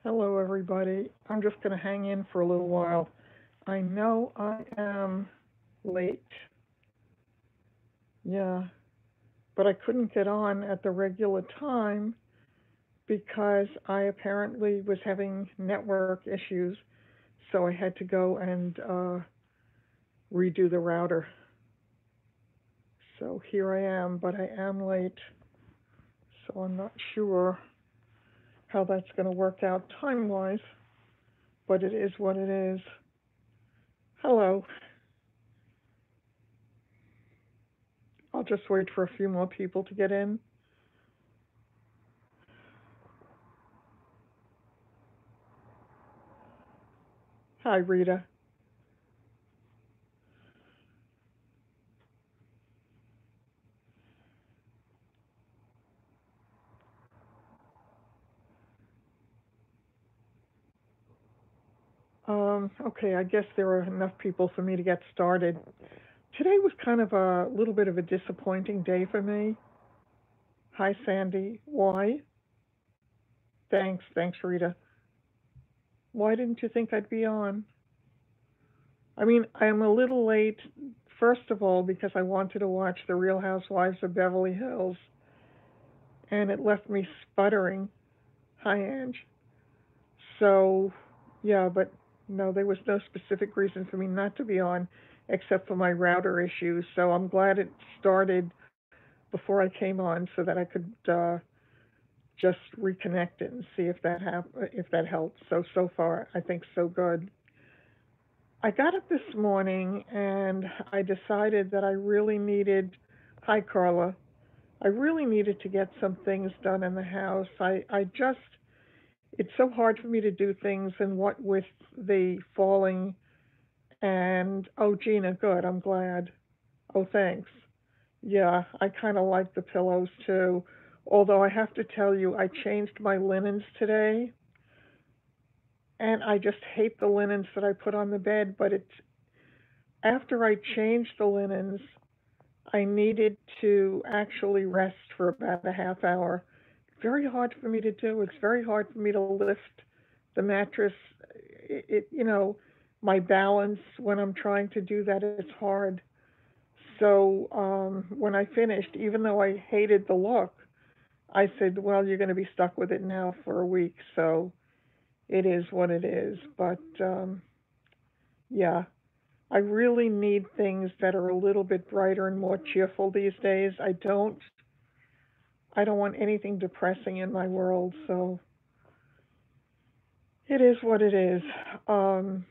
Hello, everybody. I'm just going to hang in for a little while. I know I am late, yeah, but I couldn't get on at the regular time because I apparently was having network issues, so I had to go and redo the router. So here I am, but I am late, so I'm not sure how that's going to work out time wise, but it is what it is. Hello. I'll just wait for a few more people to get in. Hi, Rita. Okay, I guess there are enough people for me to get started. Today was kind of a little bit of a disappointing day for me. Hi, Sandy. Why? Thanks, Rita. Why didn't you think I'd be on? I mean, I'm a little late, first of all, because I wanted to watch The Real Housewives of Beverly Hills, and it left me sputtering. Hi, Ange. So, yeah, but no, there was no specific reason for me not to be on except for my router issues. So I'm glad it started before I came on so that I could just reconnect it and see if that helps. So far I think so good. I got up this morning and I decided that I really needed. Hi, Carla. I really needed to get some things done in the house. I just it's so hard for me to do things, and what with the falling and oh, Gina, good. I'm glad. Oh, thanks. Yeah, I kind of like the pillows too. Although I have to tell you, I changed my linens today, and I just hate the linens that I put on the bed. But it's after I changed the linens, I needed to actually rest for about a half hour. Very hard for me to do. It's very hard for me to lift the mattress. My balance when I'm trying to do that, it's hard. So when I finished, even though I hated the look, I said, "Well, you're going to be stuck with it now for a week." So it is what it is. But yeah, I really need things that are a little bit brighter and more cheerful these days. I don't want anything depressing in my world. So it is what it is. Um,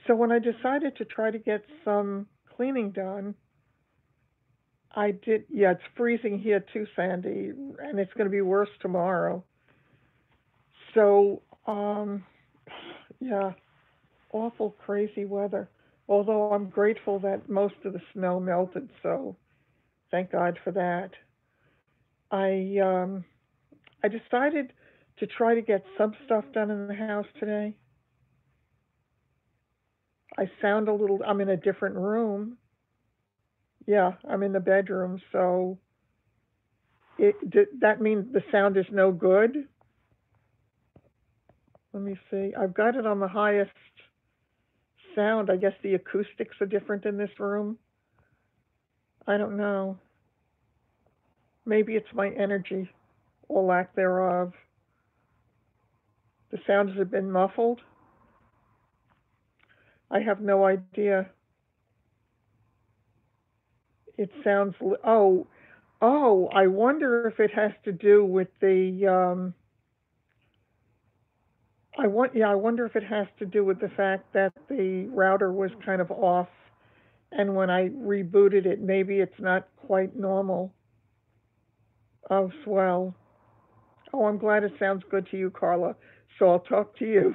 so when I decided to try to get some cleaning done, I did. Yeah, it's freezing here too, Sandy, and it's going to be worse tomorrow. So, yeah, awful, crazy weather. Although I'm grateful that most of the snow melted, so thank God for that. I I decided to try to get some stuff done in the house today. I sound a little. I'm in a different room. Yeah, I'm in the bedroom, so that means the sound is no good. Let me see. I've got it on the highest sound. I guess the acoustics are different in this room. I don't know. Maybe it's my energy or lack thereof. The sounds have been muffled. I have no idea. It sounds. Oh. I wonder if it has to do with the. I wonder if it has to do with the fact that the router was kind of off, and when I rebooted it, maybe it's not quite normal. Oh, swell. Oh, I'm glad it sounds good to you, Carla. So I'll talk to you.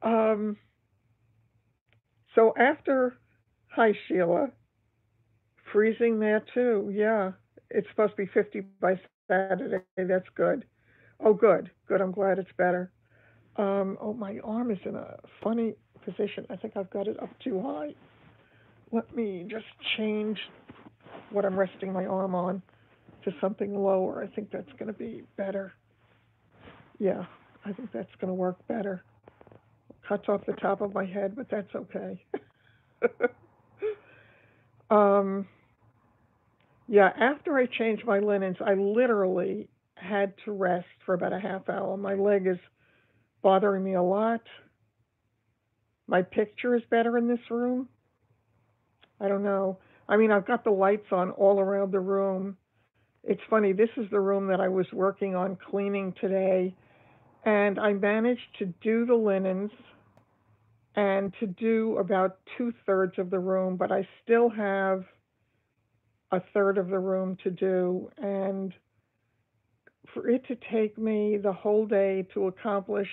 um, so after, hi Sheila, freezing there too. Yeah, it's supposed to be 50 by Saturday. That's good. Oh, good, good. I'm glad it's better. Oh, my arm is in a funny position. I think I've got it up too high. Let me just change what I'm resting my arm on to something lower. I think that's going to be better. Yeah, I think that's going to work better. Cuts off the top of my head, but that's okay. um, yeah, after I changed my linens, I literally had to rest for about a half hour. My leg is bothering me a lot. My picture is better in this room. I don't know. I mean, I've got the lights on all around the room. It's funny, this is the room that I was working on cleaning today, and I managed to do the linens and to do about two-thirds of the room, but I still have a third of the room to do. And for it to take me the whole day to accomplish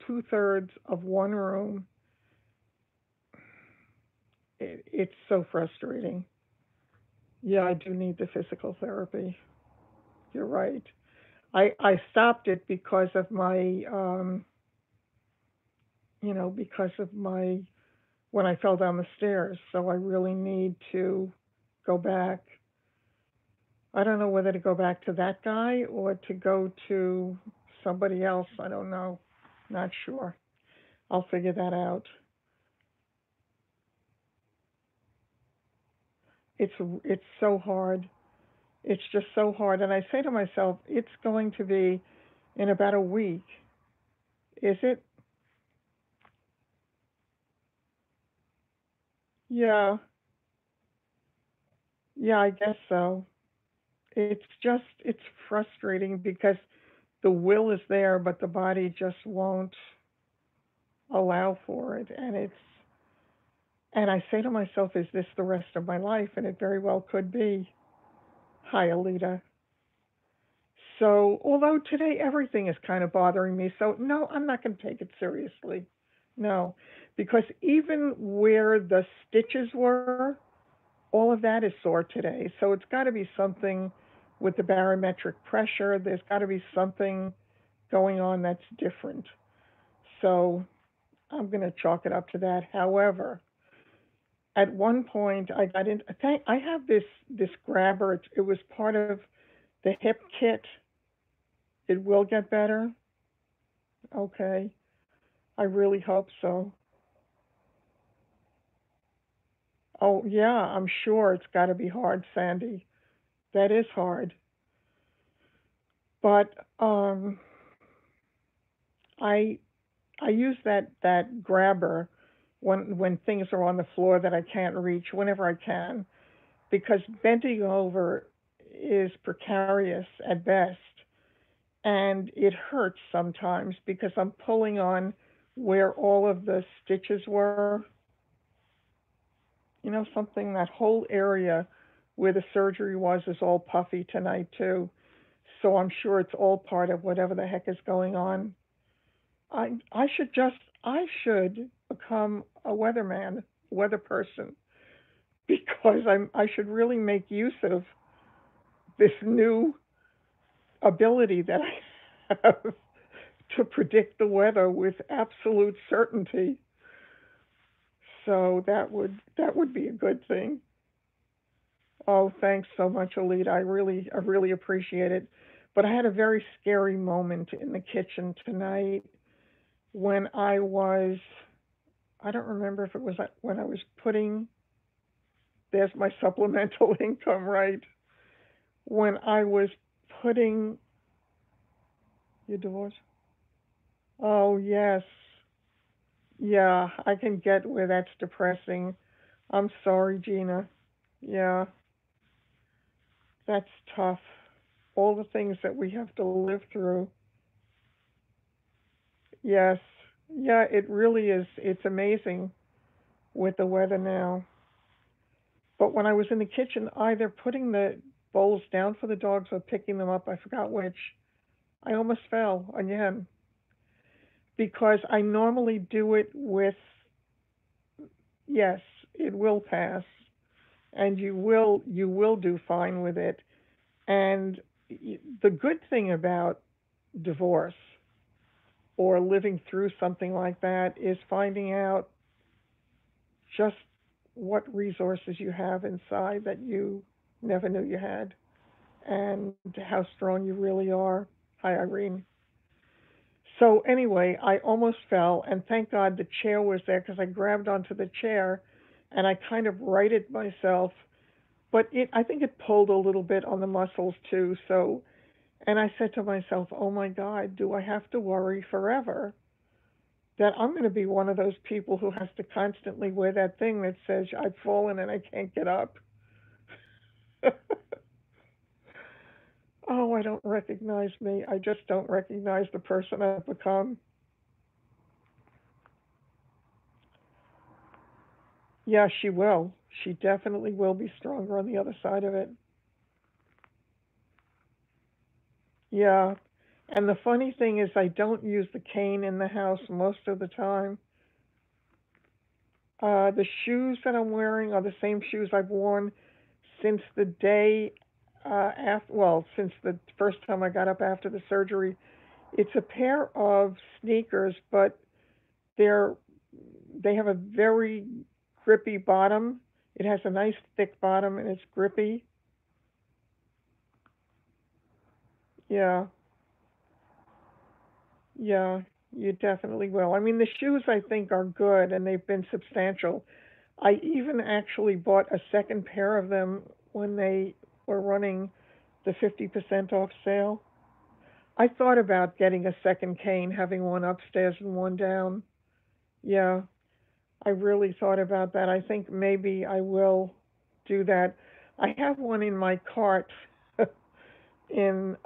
two-thirds of one room, it's so frustrating. Yeah, I do need the physical therapy. You're right. I stopped it because of my because of my when I fell down the stairs. So I really need to go back. I don't know whether to go back to that guy or to go to somebody else. I don't know. Not sure. I'll figure that out. It's it's so hard. It's just so hard. And I say to myself, it's going to be in about a week. Is it? Yeah. Yeah, I guess so. It's frustrating because the will is there, but the body just won't allow for it. And I say to myself, is this the rest of my life? And it very well could be. Hi, Alita. So, although today everything is kind of bothering me, so no, I'm not going to take it seriously. No, because even where the stitches were, all of that is sore today. So it's got to be something with the barometric pressure. There's got to be something going on that's different. So I'm going to chalk it up to that. However, at one point I got in. I have this grabber. It was part of the hip kit. It will get better. Okay, I really hope so. Oh yeah, I'm sure it's got to be hard, Sandy. That is hard. But I I use that grabber when things are on the floor that I can't reach whenever I can, because bending over is precarious at best, and it hurts sometimes because I'm pulling on where all of the stitches were. Something, that whole area where the surgery was is all puffy tonight too. So I'm sure it's all part of whatever the heck is going on. I should become a weatherman, weather person, because I should really make use of this new ability that I have to predict the weather with absolute certainty. So that would be a good thing. Oh, thanks so much, Alita. I really appreciate it. But I had a very scary moment in the kitchen tonight when I don't remember if it was when I was putting, there's my supplemental income, right? When I was putting, you divorced? Oh, yes. Yeah, I can get where that's depressing. I'm sorry, Gina. Yeah, that's tough. All the things that we have to live through. Yes. Yeah, it really is. It's amazing with the weather now. But when I was in the kitchen, either putting the bowls down for the dogs or picking them up, I forgot which, I almost fell again because I normally do it with, yes, it will pass and you will do fine with it. And the good thing about divorce or living through something like that is finding out just what resources you have inside that you never knew you had and how strong you really are. Hi, Irene. So anyway, I almost fell, and thank God the chair was there because I grabbed onto the chair, and I kind of righted myself. But I think it pulled a little bit on the muscles too. So, and I said to myself, "Oh my God, do I have to worry forever that I'm going to be one of those people who has to constantly wear that thing that says I've fallen and I can't get up?" Oh, I don't recognize me. I just don't recognize the person I've become. Yeah, she will. She definitely will be stronger on the other side of it. Yeah. And the funny thing is, I don't use the cane in the house most of the time. The shoes that I'm wearing are the same shoes I've worn since the day after, well, since the first time I got up after the surgery. It's a pair of sneakers, but they're they have a very grippy bottom. It has a nice thick bottom and it's grippy. Yeah, yeah, you definitely will. I mean, the shoes I think are good and they've been substantial. I even actually bought a second pair of them when they were running the 50% off sale. I thought about getting a second cane, having one upstairs and one down. Yeah, I really thought about that. I think maybe I will do that. I have one in my cart in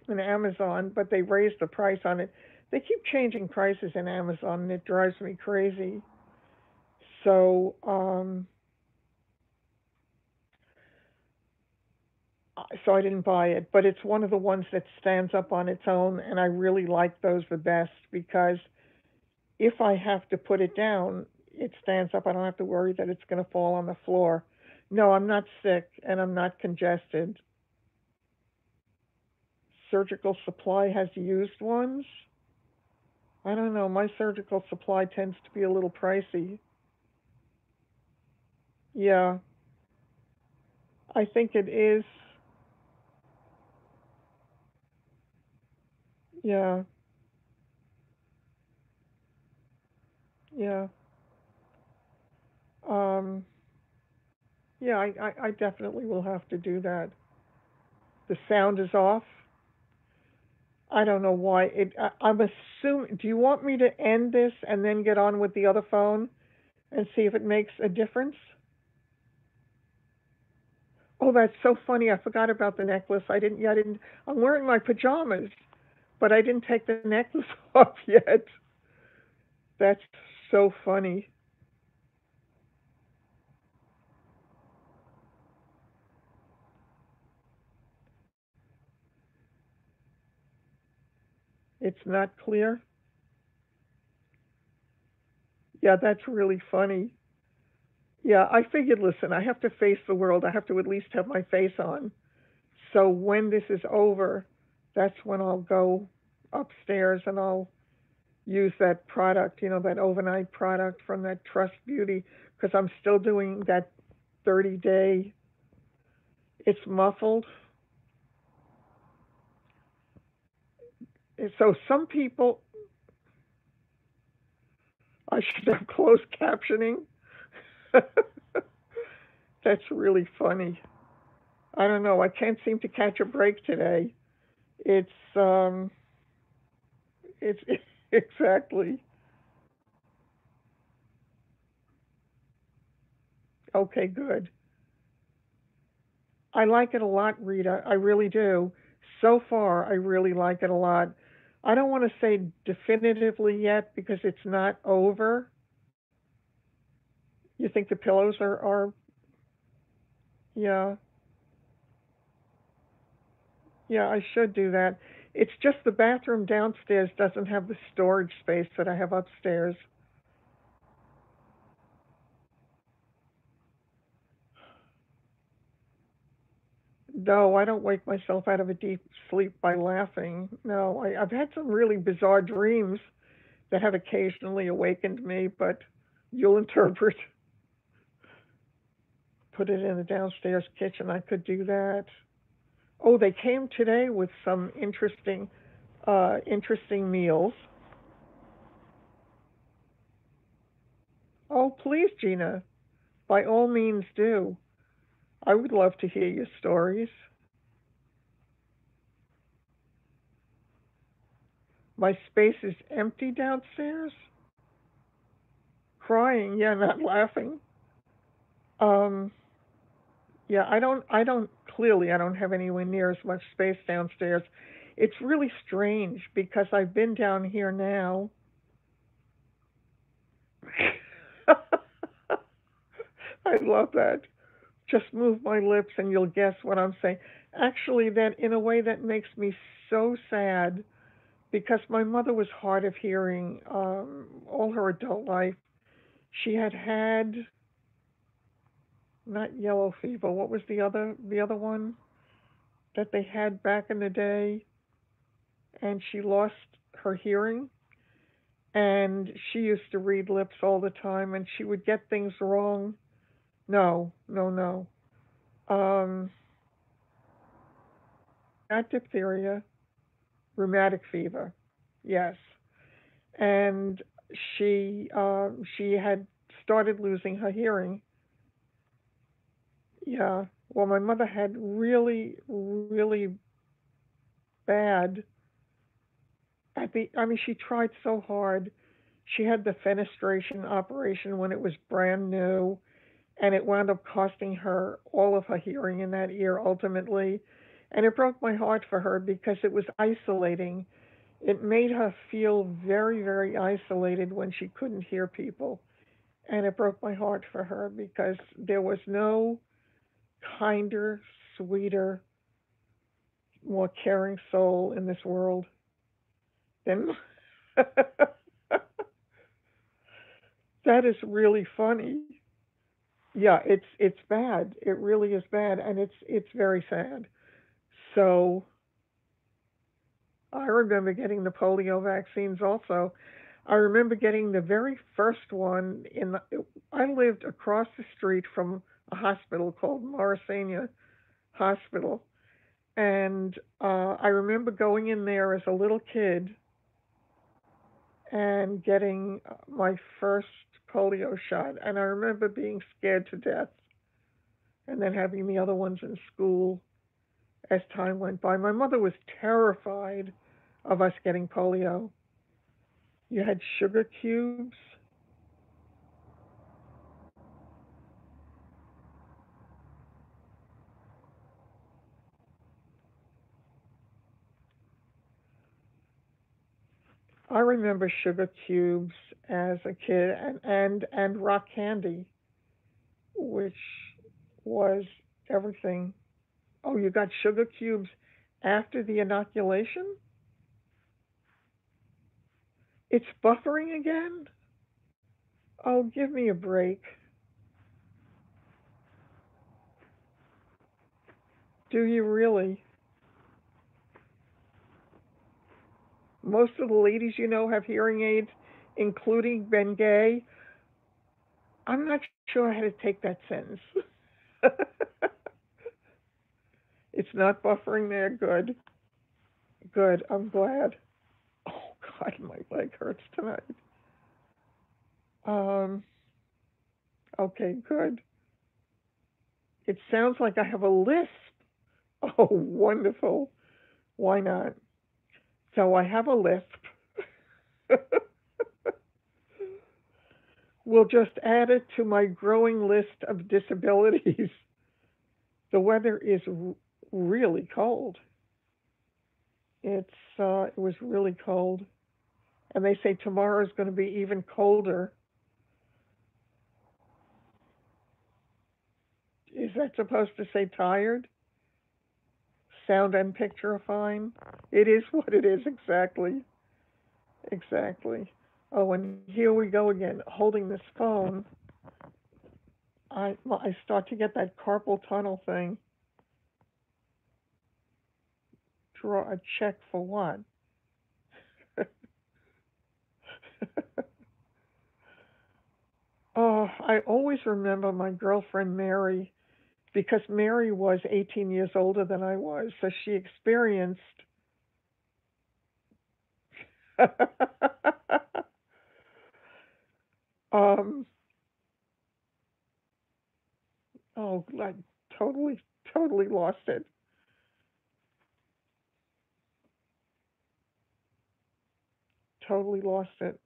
in Amazon, but they raised the price on it. They keep changing prices in Amazon, and it drives me crazy. So, so I didn't buy it, but it's one of the ones that stands up on its own, and I really like those the best because if I have to put it down, it stands up. I don't have to worry that it's going to fall on the floor. No, I'm not sick and I'm not congested. Surgical supply has used ones. I don't know. My surgical supply tends to be a little pricey. Yeah, I think it is. Yeah, yeah. Um, yeah, I definitely will have to do that. The sound is off. I don't know why. I'm assuming. Do you want me to end this and then get on with the other phone and see if it makes a difference? Oh, that's so funny. I forgot about the necklace. I didn't. Yeah, I didn't. I'm wearing my pajamas, but I didn't take the necklace off yet. That's so funny. It's not clear. Yeah, that's really funny. Yeah, I figured, listen, I have to face the world. I have to at least have my face on. So when this is over, that's when I'll go upstairs and I'll use that product, that overnight product from that Trust Beauty, because I'm still doing that 30-day. It's muffled. So some people, I should have closed captioning. That's really funny. I don't know. I can't seem to catch a break today. It's it's exactly. Okay, good. I like it a lot, Rita. I really do. So far, I really like it a lot. I don't want to say definitively yet because it's not over. You think the pillows are yeah, yeah, I should do that. It's just the bathroom downstairs doesn't have the storage space that I have upstairs. No, I don't wake myself out of a deep sleep by laughing. No, I've had some really bizarre dreams that have occasionally awakened me, but you'll interpret. Put it in the downstairs kitchen. I could do that. Oh, they came today with some interesting. interesting meals. Oh, please, Gina, by all means do. I would love to hear your stories. My space is empty downstairs. Crying, yeah, not laughing. Um, yeah, I don't have anywhere near as much space downstairs. It's really strange because I've been down here now. I love that. Just move my lips and you'll guess what I'm saying. Actually, that in a way that makes me so sad because my mother was hard of hearing all her adult life. She had had not yellow fever. What was the other one that they had back in the day? And she lost her hearing. And she used to read lips all the time, and she would get things wrong. No, no, no. Um, not diphtheria, rheumatic fever. Yes, and she had started losing her hearing. Yeah. Well, my mother had really, really bad. I mean, she tried so hard. She had the fenestration operation when it was brand new, and it wound up costing her all of her hearing in that ear ultimately. And it broke my heart for her because it was isolating. It made her feel very, very isolated when she couldn't hear people. And it broke my heart for her because there was no kinder, sweeter, more caring soul in this world than. That is really funny. Yeah, it's bad. It really is bad, and it's very sad. So I remember getting the polio vaccines also. I remember getting the very first one I lived across the street from a hospital called Mare Hospital, and I remember going in there as a little kid and getting my first polio shot, and I remember being scared to death, and then having the other ones in school as time went by. My mother was terrified of us getting polio. You had sugar cubes. I remember sugar cubes as a kid, and rock candy, which was everything. Oh, you got sugar cubes after the inoculation? It's buffering again? Oh, give me a break. Do you really? Most of the ladies you know have hearing aids, including Ben Gay. I'm not sure how to take that sentence. It's not buffering there. Good. Good. I'm glad. Oh, God, my leg hurts tonight. Um, okay, good. It sounds like I have a lisp. Oh, wonderful. Why not? So I have a lisp. We'll just add it to my growing list of disabilities. The weather is really cold. It was really cold, and they say tomorrow is going to be even colder. Is that supposed to say tired? Sound and picture fine? It is what it is exactly. Exactly. Oh, and here we go again, holding this phone. I start to get that carpal tunnel thing. Draw a check for what? Oh, I always remember my girlfriend Mary because Mary was 18 years older than I was, so she experienced um, oh, I totally, totally lost it. Totally lost it.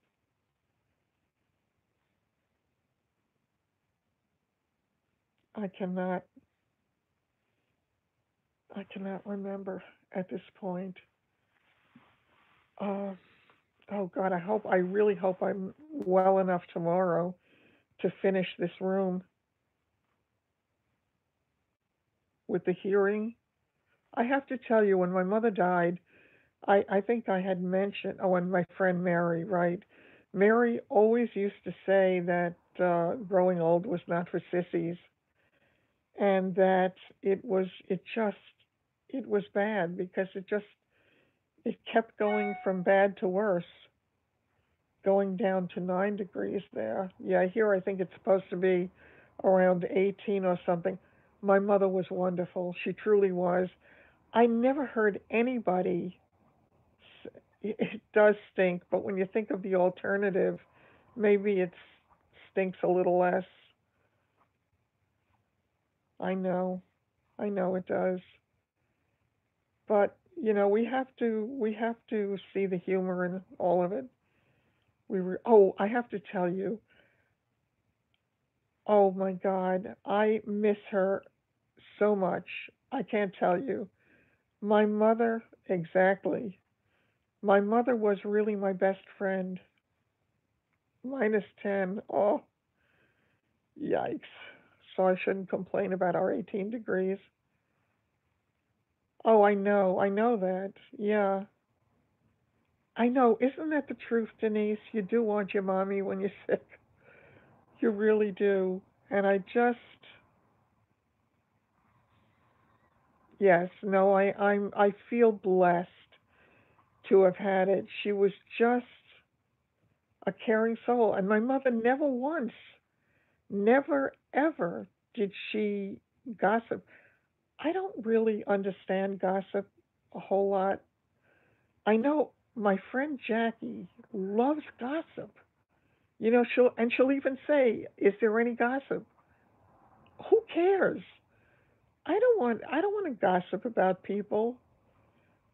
I cannot, I cannot remember at this point. Uh, oh God, I really hope I'm well enough tomorrow to finish this room with the hearing. I have to tell you, when my mother died, I think I had mentioned, oh, and my friend Mary, right? Mary always used to say that growing old was not for sissies, and that it was bad because it kept going from bad to worse, going down to 9 degrees there. Yeah, here I think it's supposed to be around 18 or something. My mother was wonderful. She truly was. I never heard anybody. It does stink, but when you think of the alternative, maybe it stinks a little less. I know, I know it does, but we have to see the humor in all of it. Oh, I have to tell you, oh my God, I miss her so much. I can't tell you. My mother, exactly. My mother was really my best friend. -10. Oh, yikes. So I shouldn't complain about our 18 degrees. Oh, I know that. Yeah. I know. Isn't that the truth, Denise? You do want your mommy when you're sick. You really do. And yes, no, I feel blessed to have had it. She was just a caring soul. And my mother never once, never ever did she gossip. I don't really understand gossip a whole lot. I know my friend Jackie loves gossip. She'll even say, "Is there any gossip?" Who cares? I don't want to gossip about people.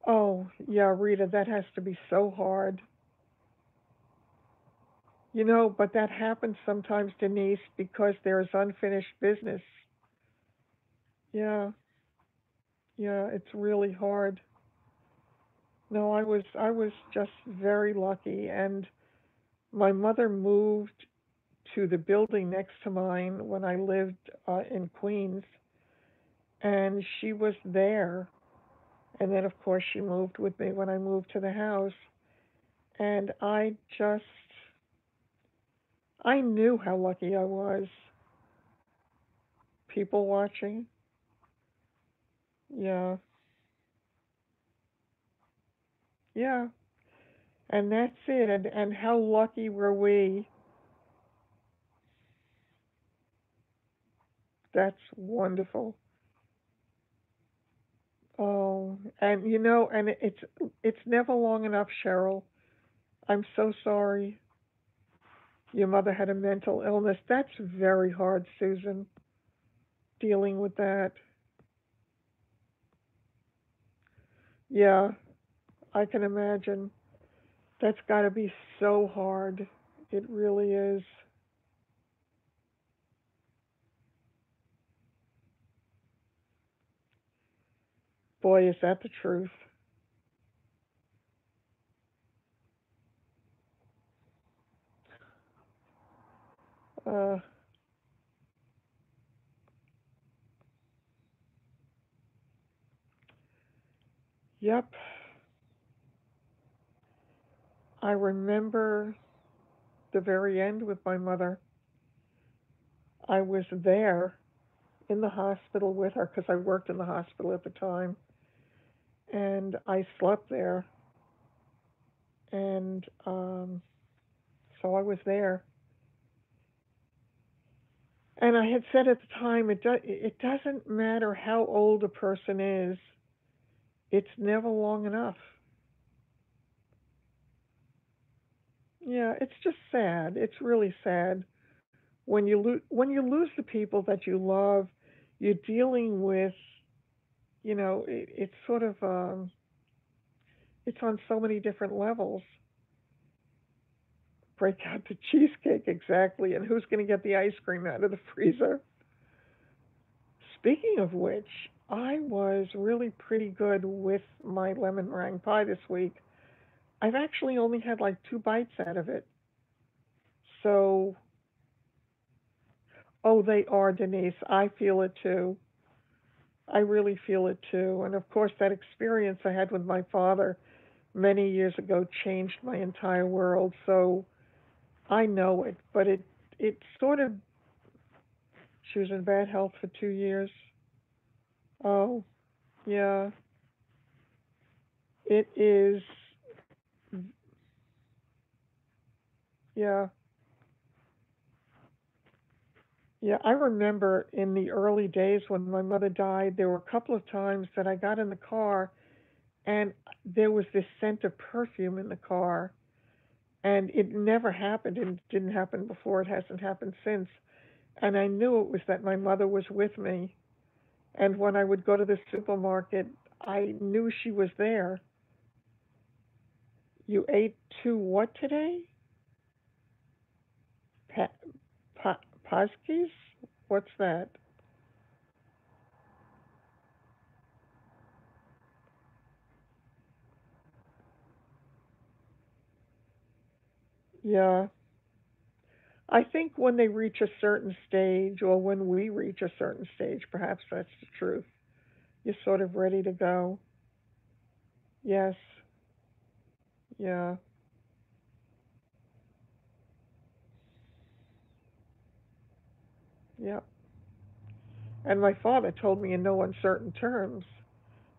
Oh, yeah, Rita, that has to be so hard. But that happens sometimes, Denise, because there's unfinished business. Yeah, yeah, it's really hard. No, I was just very lucky, and my mother moved to the building next to mine when I lived in Queens, and she was there. And then, of course, she moved with me when I moved to the house. And I knew how lucky I was. People watching. Yeah, yeah. And that's it. And how lucky were we? That's wonderful. Oh, and it's never long enough, Cheryl. I'm so sorry. Your mother had a mental illness. That's very hard, Susan, dealing with that. Yeah, I can imagine. That's got to be so hard. It really is. Boy, is that the truth. Uh, yep. I remember the very end with my mother. I was there in the hospital with her because I worked in the hospital at the time, and I slept there, and so I was there. And I had said at the time, it doesn't matter how old a person is, it's never long enough. Yeah, it's just sad. It's really sad when you lose the people that you love. You're dealing with, it's sort of it's on so many different levels. Break out the cheesecake, exactly, and who's going to get the ice cream out of the freezer? Speaking of which, I was really pretty good with my lemon meringue pie this week. I've actually only had like 2 bites out of it. So, oh, they are, Denise. I feel it too. I really feel it too. And of course, that experience I had with my father many years ago changed my entire world. So I know it, but it sort of, she was in bad health for 2 years. Oh, yeah, it is. Yeah, yeah. I remember in the early days when my mother died, there were a couple of times that I got in the car and there was this scent of perfume in the car, and it never happened. It didn't happen before. It hasn't happened since. And I knew it was that my mother was with me. And when I would go to the supermarket, I knew she was there. You ate two what today? Pa- Paskis? What's that? Yeah. I think when they reach a certain stage, or when we reach a certain stage, perhaps that's the truth. You're sort of ready to go. Yes. Yeah. Yeah. And my father told me in no uncertain terms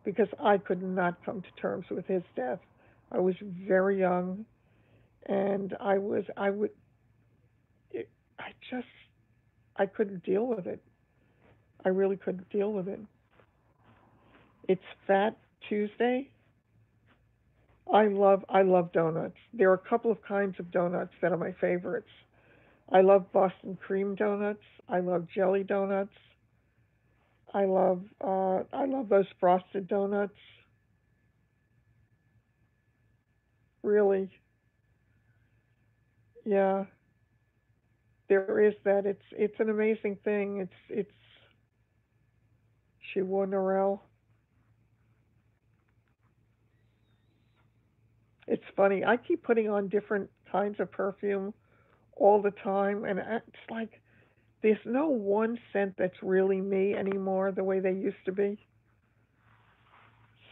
because I could not come to terms with his death. I was very young, and I would, it, I just, I couldn't deal with it. I really couldn't deal with it. It's Fat Tuesday. I love donuts. There are a couple of kinds of donuts that are my favorites. I love Boston cream donuts. I love jelly donuts. I love those frosted donuts. Really, yeah. There is that. It's an amazing thing. It's she wore Norel. It's funny. I keep putting on different kinds of perfume all the time, and it's like there's no one scent that's really me anymore the way they used to be.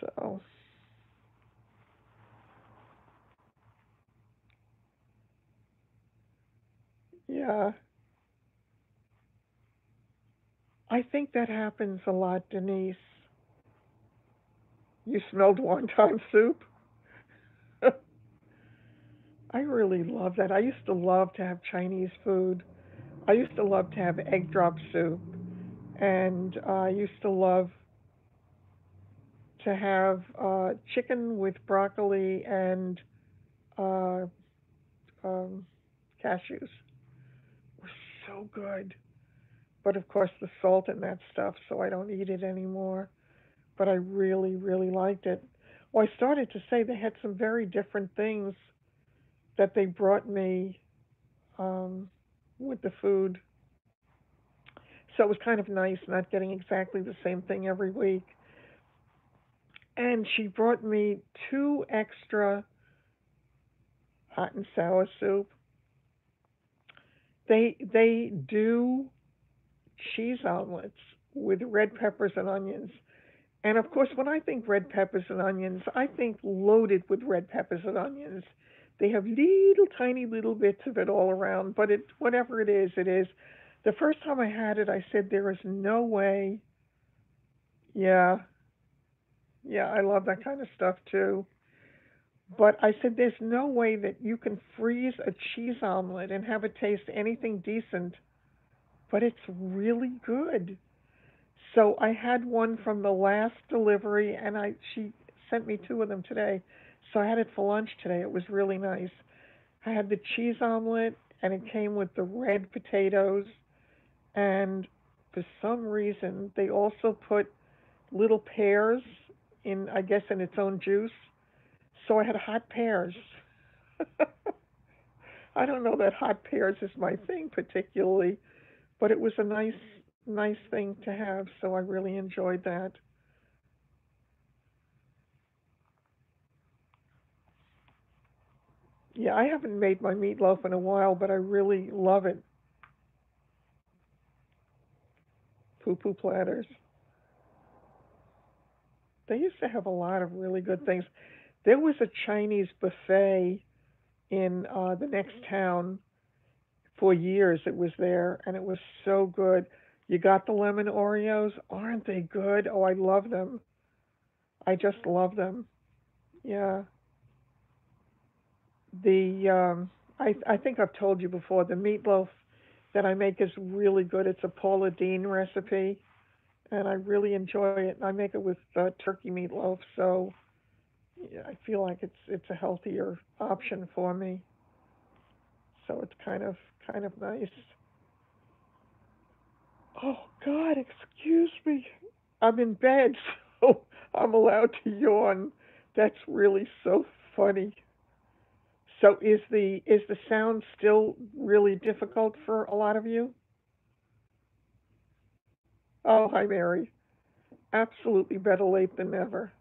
So, yeah, I think that happens a lot, Denise. You smelled wonton soup? I really love that. I used to love to have Chinese food. I used to love to have egg drop soup, and I used to love to have chicken with broccoli and uh, um, cashews. It was so good. But of course, the salt in that stuff, so I don't eat it anymore. But I really, really liked it. Well, I started to say they had some very different things that they brought me um, with the food. So it was kind of nice not getting exactly the same thing every week. And she brought me 2 extra hot and sour soup. They do cheese omelets with red peppers and onions. And of course, when I think red peppers and onions, I think loaded with red peppers and onions. They have little tiny little bits of it all around, but it whatever it is, it is. The first time I had it, I said there is no way. Yeah, yeah, I love that kind of stuff too. But I said there's no way that you can freeze a cheese omelet and have it taste anything decent, but it's really good. So I had one from the last delivery, and I she sent me 2 of them today. So I had it for lunch today. It was really nice. I had the cheese omelet, and it came with the red potatoes, and for some reason they also put little pears in, I guess, in its own juice. So I had hot pears. I don't know that hot pears is my thing particularly, but it was a nice thing to have, so I really enjoyed that. Yeah, I haven't made my meatloaf in a while, but I really love it. Poo poo platters. They used to have a lot of really good things. There was a Chinese buffet in the next town for years. It was there, and it was so good. You got the lemon Oreos. Aren't they good? Oh, I love them. I just love them. Yeah. I think I've told you before, the meatloaf that I make is really good. It's a Paula Deen recipe, and I really enjoy it. I make it with turkey meatloaf, so yeah, I feel like it's a healthier option for me. So it's kind of nice. Oh God, excuse me. I'm in bed, so I'm allowed to yawn. That's really so funny. So is the sound still really difficult for a lot of you? Oh, hi Mary. Absolutely better late than never.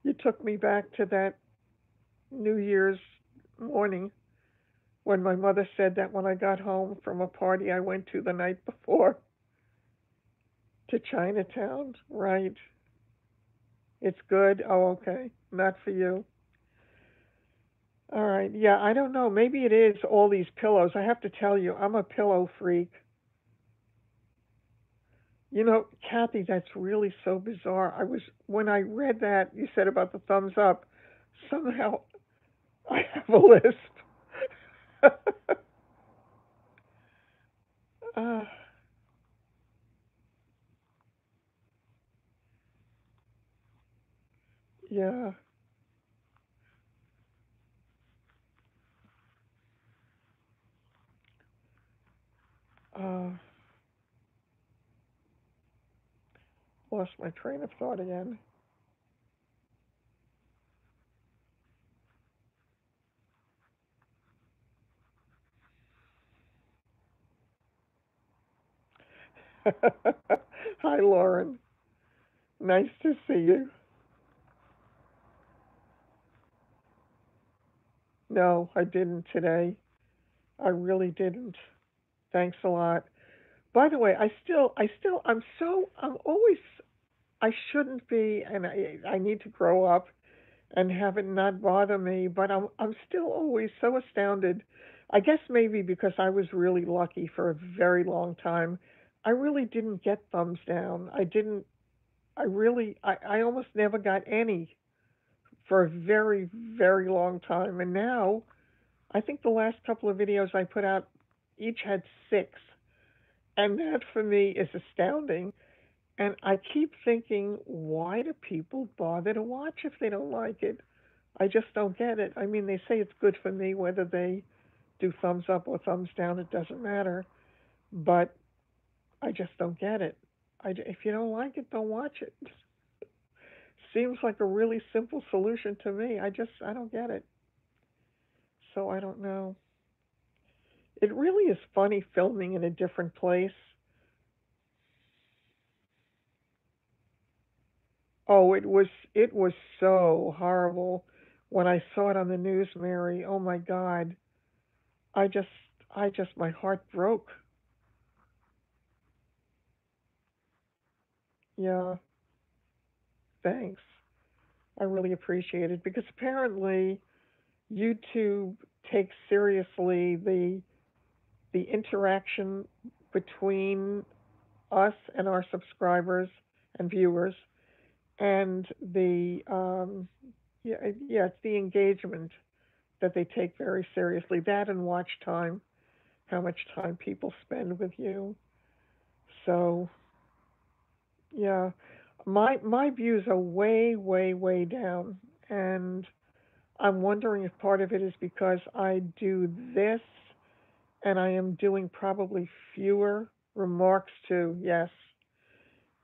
You took me back to that New Year's morning when my mother said that when I got home from a party I went to the night before to Chinatown. Right. It's good. Oh, okay. Not for you. All right. Yeah, I don't know. Maybe it is all these pillows. I have to tell you, I'm a pillow freak. You know, Kathy, that's really so bizarre. When I read that you said about the thumbs up, somehow I have a list. uh, yeah. Uh, Lost my train of thought again. Hi, Lauren. Nice to see you. No, I didn't today. I really didn't. Thanks a lot. By the way, I'm always, I shouldn't be, and I need to grow up and have it not bother me, but I'm still always so astounded. I guess maybe because I was really lucky for a very long time. I really didn't get thumbs down. I almost never got any for a very long time. And now, I think the last couple of videos I put out each had six. And that for me is astounding. And I keep thinking, why do people bother to watch if they don't like it? I just don't get it. I mean, they say it's good for me, whether they do thumbs up or thumbs down, it doesn't matter. But I just don't get it. If you don't like it, don't watch it. Seems like a really simple solution to me. I don't get it. So I don't know. It really is funny filming in a different place. Oh, it was so horrible when I saw it on the news, Mary. Oh my God. I just my heart broke. Yeah, thanks. I really appreciate it because apparently YouTube takes seriously the interaction between us and our subscribers and viewers, and it's the engagement that they take very seriously. That and watch time, how much time people spend with you. So yeah, my views are way down, and I'm wondering if part of it is because I do this and I am doing probably fewer remarks too, yes.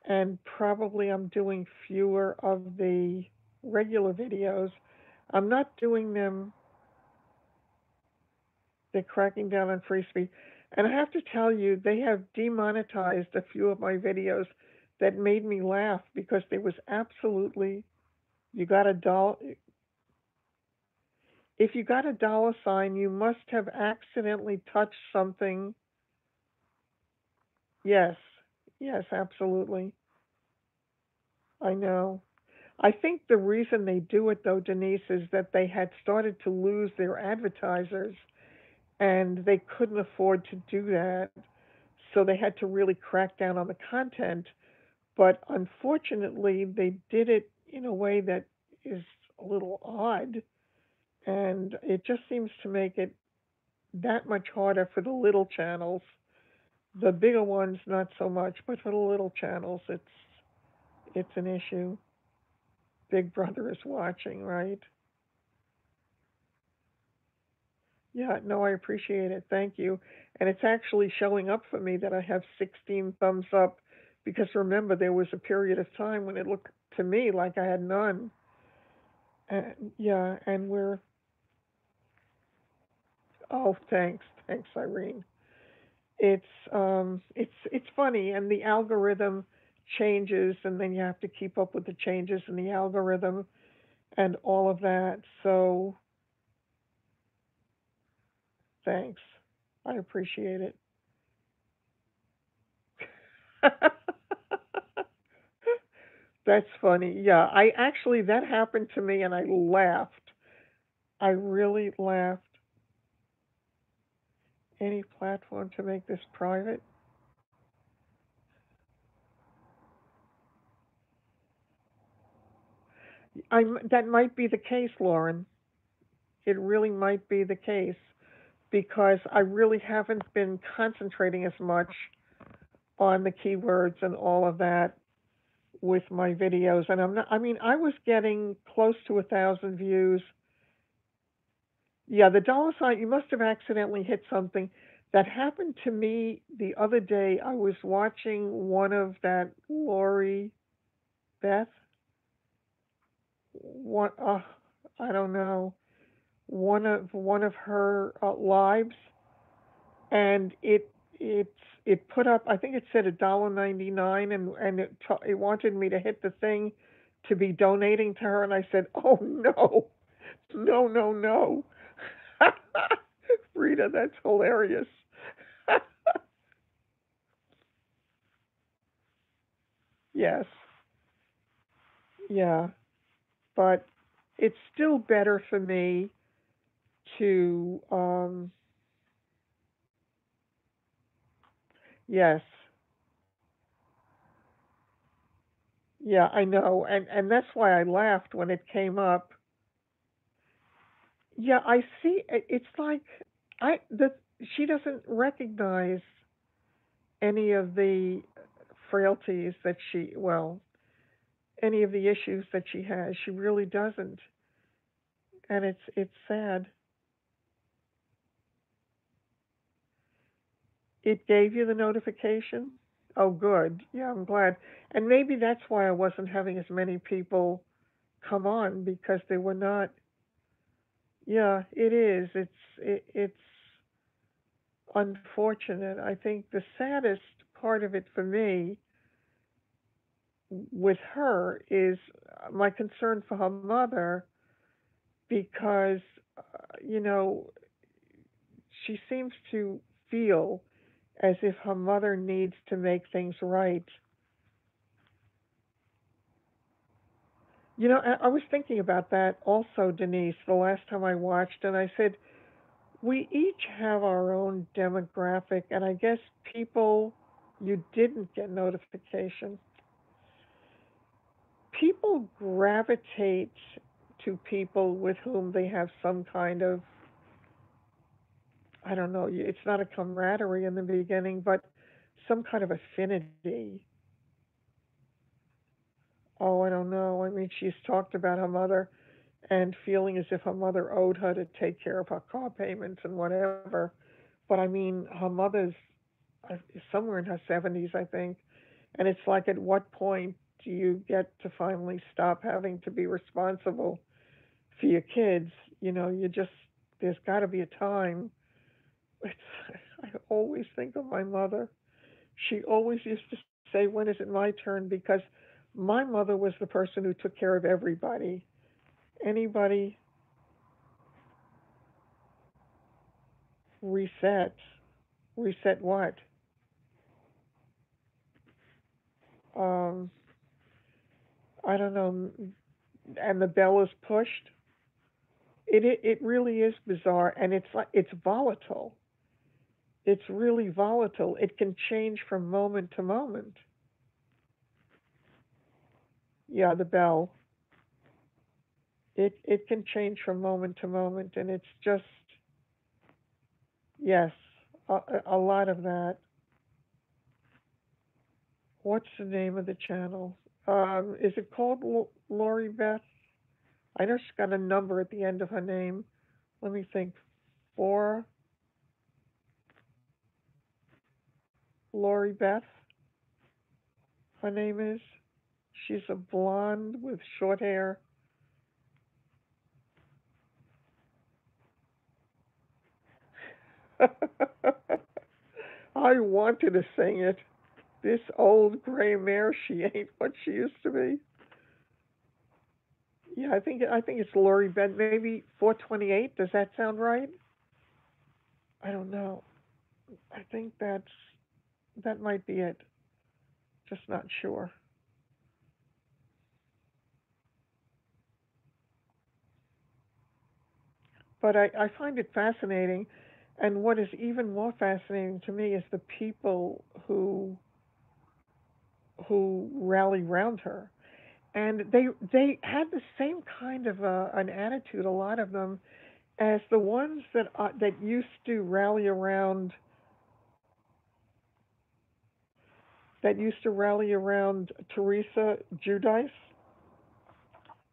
And probably I'm doing fewer of the regular videos. I'm not doing them, they're cracking down on free speech. And I have to tell you, they have demonetized a few of my videos that made me laugh because there was absolutely, you got a dollar, if you got a dollar sign, you must have accidentally touched something. Yes, yes, absolutely. I know. I think the reason they do it, though, Denise, is that they had started to lose their advertisers and they couldn't afford to do that. So they had to really crack down on the content. But unfortunately, they did it in a way that is a little odd. And it just seems to make it that much harder for the little channels. The bigger ones, not so much, but for the little channels, it's an issue. Big Brother is watching, right? Yeah, no, I appreciate it. Thank you. And it's actually showing up for me that I have 16 thumbs up because remember, there was a period of time when it looked to me like I had none. And yeah, and we're, oh, thanks. Thanks, Irene. It's funny and the algorithm changes and then you have to keep up with the changes in the algorithm and all of that. So, thanks. I appreciate it. That's funny. Yeah, I actually that happened to me and I laughed. I really laughed. Any platform to make this private? That might be the case, Lauren. It really might be the case because I really haven't been concentrating as much on the keywords and all of that with my videos. And I'm not, I mean, I was getting close to 1,000 views. Yeah, the dollar sign, you must have accidentally hit something. That happened to me the other day. I was watching one of that Lori Beth, one, I don't know, one of her lives, and it put up. I think it said $1.99, and it wanted me to hit the thing to be donating to her, and I said, "Oh no, no, no, no." Rita, that's hilarious. Yes, yeah, but it's still better for me to, yes, yeah, I know, and that's why I laughed when it came up. Yeah, I see. It's like I the she doesn't recognize any of the frailties that any of the issues that she has. She really doesn't, and it's sad. It gave you the notification? Oh, good. Yeah, I'm glad. And maybe that's why I wasn't having as many people come on because they were not. Yeah, it is. It's unfortunate. I think the saddest part of it for me with her is my concern for her mother because uh, you know she seems to feel as if her mother needs to make things right. I was thinking about that also, Denise, the last time I watched, and I said, we each have our own demographic, and I guess people you didn't get notification. People gravitate to people with whom they have some kind of, I don't know, it's not a camaraderie in the beginning, but some kind of affinity. Oh, I don't know. I mean, she's talked about her mother, and feeling as if her mother owed her to take care of her car payments and whatever. But I mean, her mother's uh, somewhere in her 70s, I think, and it's like, at what point do you get to finally stop having to be responsible for your kids? You know, you just, there's got to be a time. It's, I always think of my mother. She always used to say, "When is it my turn?" Because my mother was the person who took care of everybody. Anybody reset? Reset what? Um, I don't know. And the bell is pushed. It really is bizarre, and it's like, it's volatile. It's really volatile. It can change from moment to moment. Yeah, the bell. It can change from moment to moment, and it's just, yes, a lot of that. What's the name of the channel? Is it called Lori Beth? I know she's got a number at the end of her name. Let me think. For Lori Beth, her name is. She's a blonde with short hair. I wanted to sing it. This old gray mare, she ain't what she used to be. Yeah, I think it's Lori Beth. Maybe 428. Does that sound right? I don't know. I think that might be it. Just not sure. But I find it fascinating, and what is even more fascinating to me is the people who rally around her, and they had the same kind of an attitude, a lot of them, as the ones that used to rally around, Teresa Judice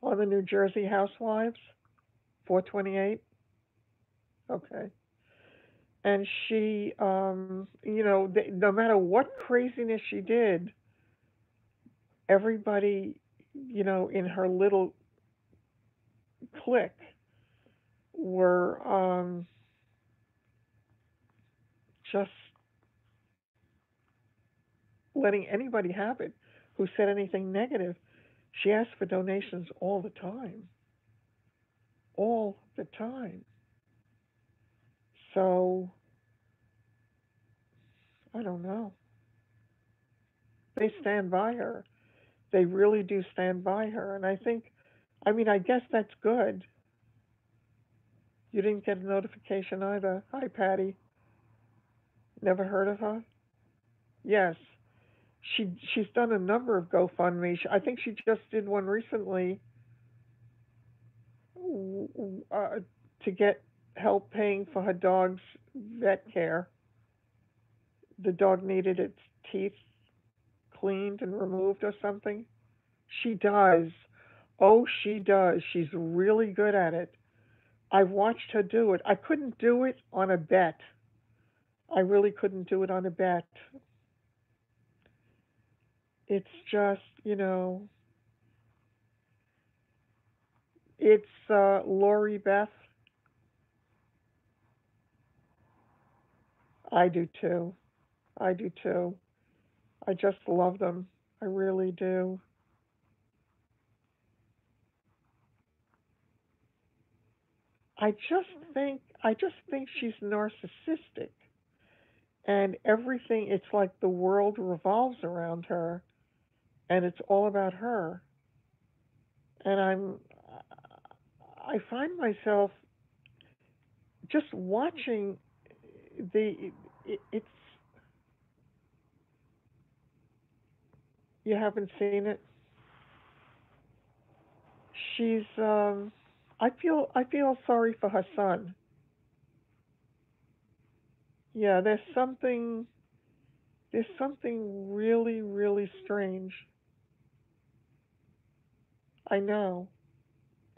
on the New Jersey Housewives. 428. Okay. And she, no matter what craziness she did, everybody, in her little clique were just letting anybody have it who said anything negative. She asked for donations all the time, all the time. So I don't know. They stand by her. They really do stand by her, and I think, I mean, I guess that's good. You didn't get a notification either. Hi, Patty. Never heard of her? Yes, she's done a number of GoFundMe. I think she just did one recently, uh, to get help paying for her dog's vet care. The dog needed its teeth cleaned and removed or something. She does. Oh, she does. She's really good at it. I've watched her do it. I couldn't do it on a bet. I really couldn't do it on a bet. It's just, it's Lori Beth. I do too. I do too. I just love them. I really do. I just think she's narcissistic, and everything, it's like the world revolves around her, and it's all about her. And I find myself just watching the it's, you haven't seen it. She's I feel sorry for her son. Yeah, there's something really, really strange. I know.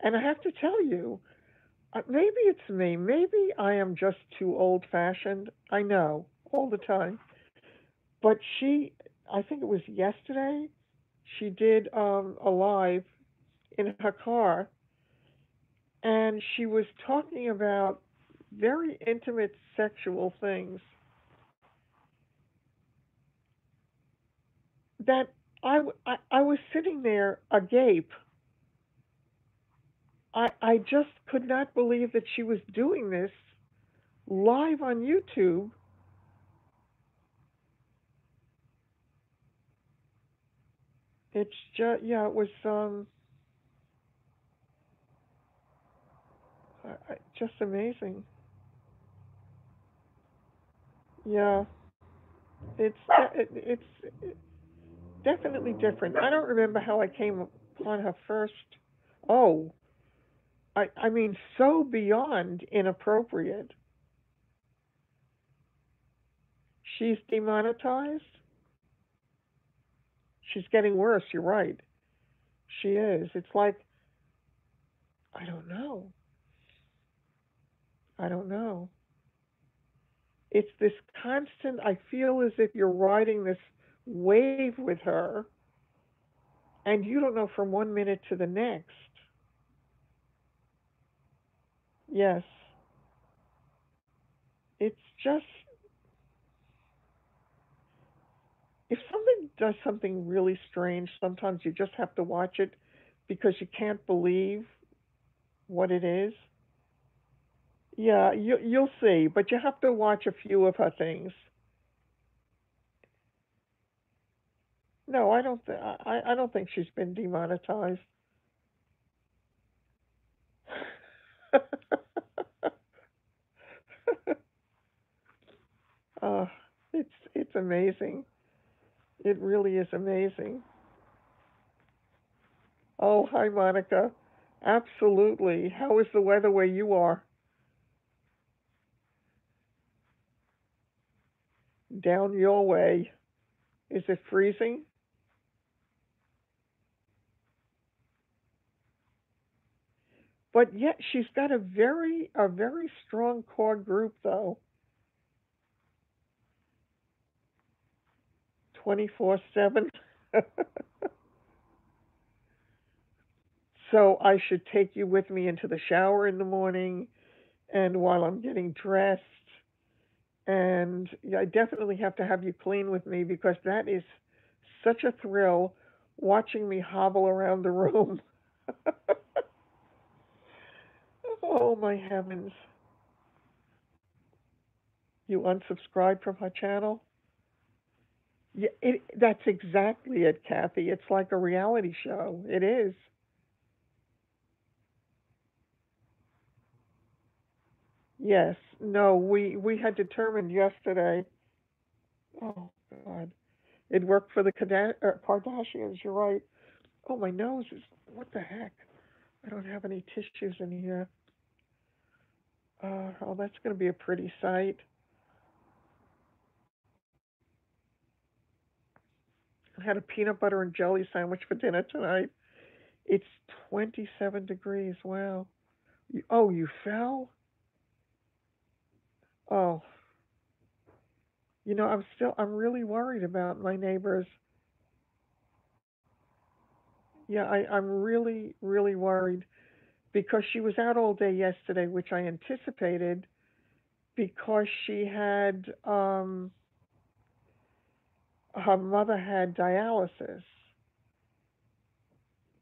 And I have to tell you, maybe it's me. Maybe I am just too old fashioned. I know all the time. But I think it was yesterday, she did a live in her car, and she was talking about very intimate sexual things that I was sitting there agape. I just could not believe that she was doing this live on YouTube. It's just, yeah, it was just amazing. Yeah, it's definitely different. I don't remember how I came upon her first. Oh, I mean, so beyond inappropriate. She's demonetized. She's getting worse. You're right. She is. It's like I don't know. I don't know. It's this constant. I feel as if you're riding this wave with her, and you don't know from one minute to the next. Yes, it's just if somebody does something really strange, sometimes you just have to watch it because you can't believe what it is. Yeah, you'll see, but you have to watch a few of her things. No, I don't think she's been demonetized. uh, it's amazing. It really is amazing. Oh, hi Monica. Absolutely. How is the weather where you are? Down your way. Is it freezing? But yet she's got a very strong core group though. 24/7. So I should take you with me into the shower in the morning and while I'm getting dressed. And yeah, I definitely have to have you clean with me because that is such a thrill watching me hobble around the room. Oh my heavens. You unsubscribed from her channel? Yeah, that's exactly it, Kathy. It's like a reality show. It is. Yes. No, we had determined yesterday. Oh God. It worked for the Kardashians. You're right. Oh, my nose is. What the heck? I don't have any tissues in here. Oh, that's going to be a pretty sight. I had a peanut butter and jelly sandwich for dinner tonight. It's 27 degrees. Wow. Oh, you fell? Oh, I'm really worried about my neighbors. Yeah, I'm really, really worried because she was out all day yesterday, which I anticipated because her mother had dialysis.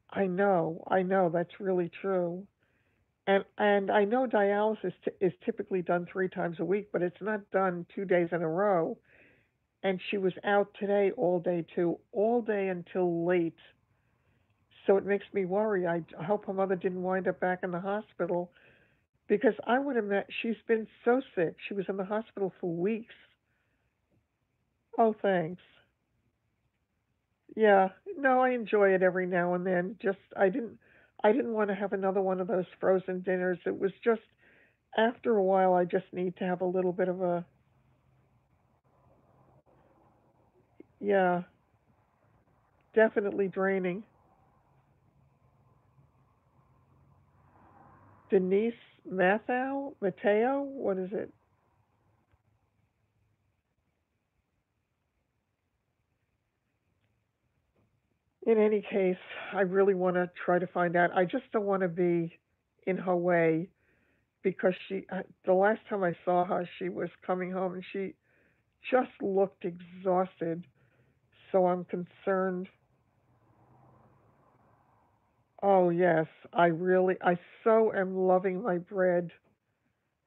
I know, that's really true. And I know dialysis is typically done 3 times a week, but it's not done 2 days in a row. And she was out today all day too, all day until late. So it makes me worry. I hope her mother didn't wind up back in the hospital because I would have met. She's been so sick. She was in the hospital for weeks. Oh, thanks. Yeah, no, I enjoy it every now and then. Just I didn't want to have another one of those frozen dinners. It was just after a while I just need to have a little bit of a yeah, definitely draining. Denise Mateo? What is it? In any case, I really want to try to find out. I just don't want to be in her way because the last time I saw her, she was coming home and she just looked exhausted. So I'm concerned. Oh, yes, I so am loving my bread.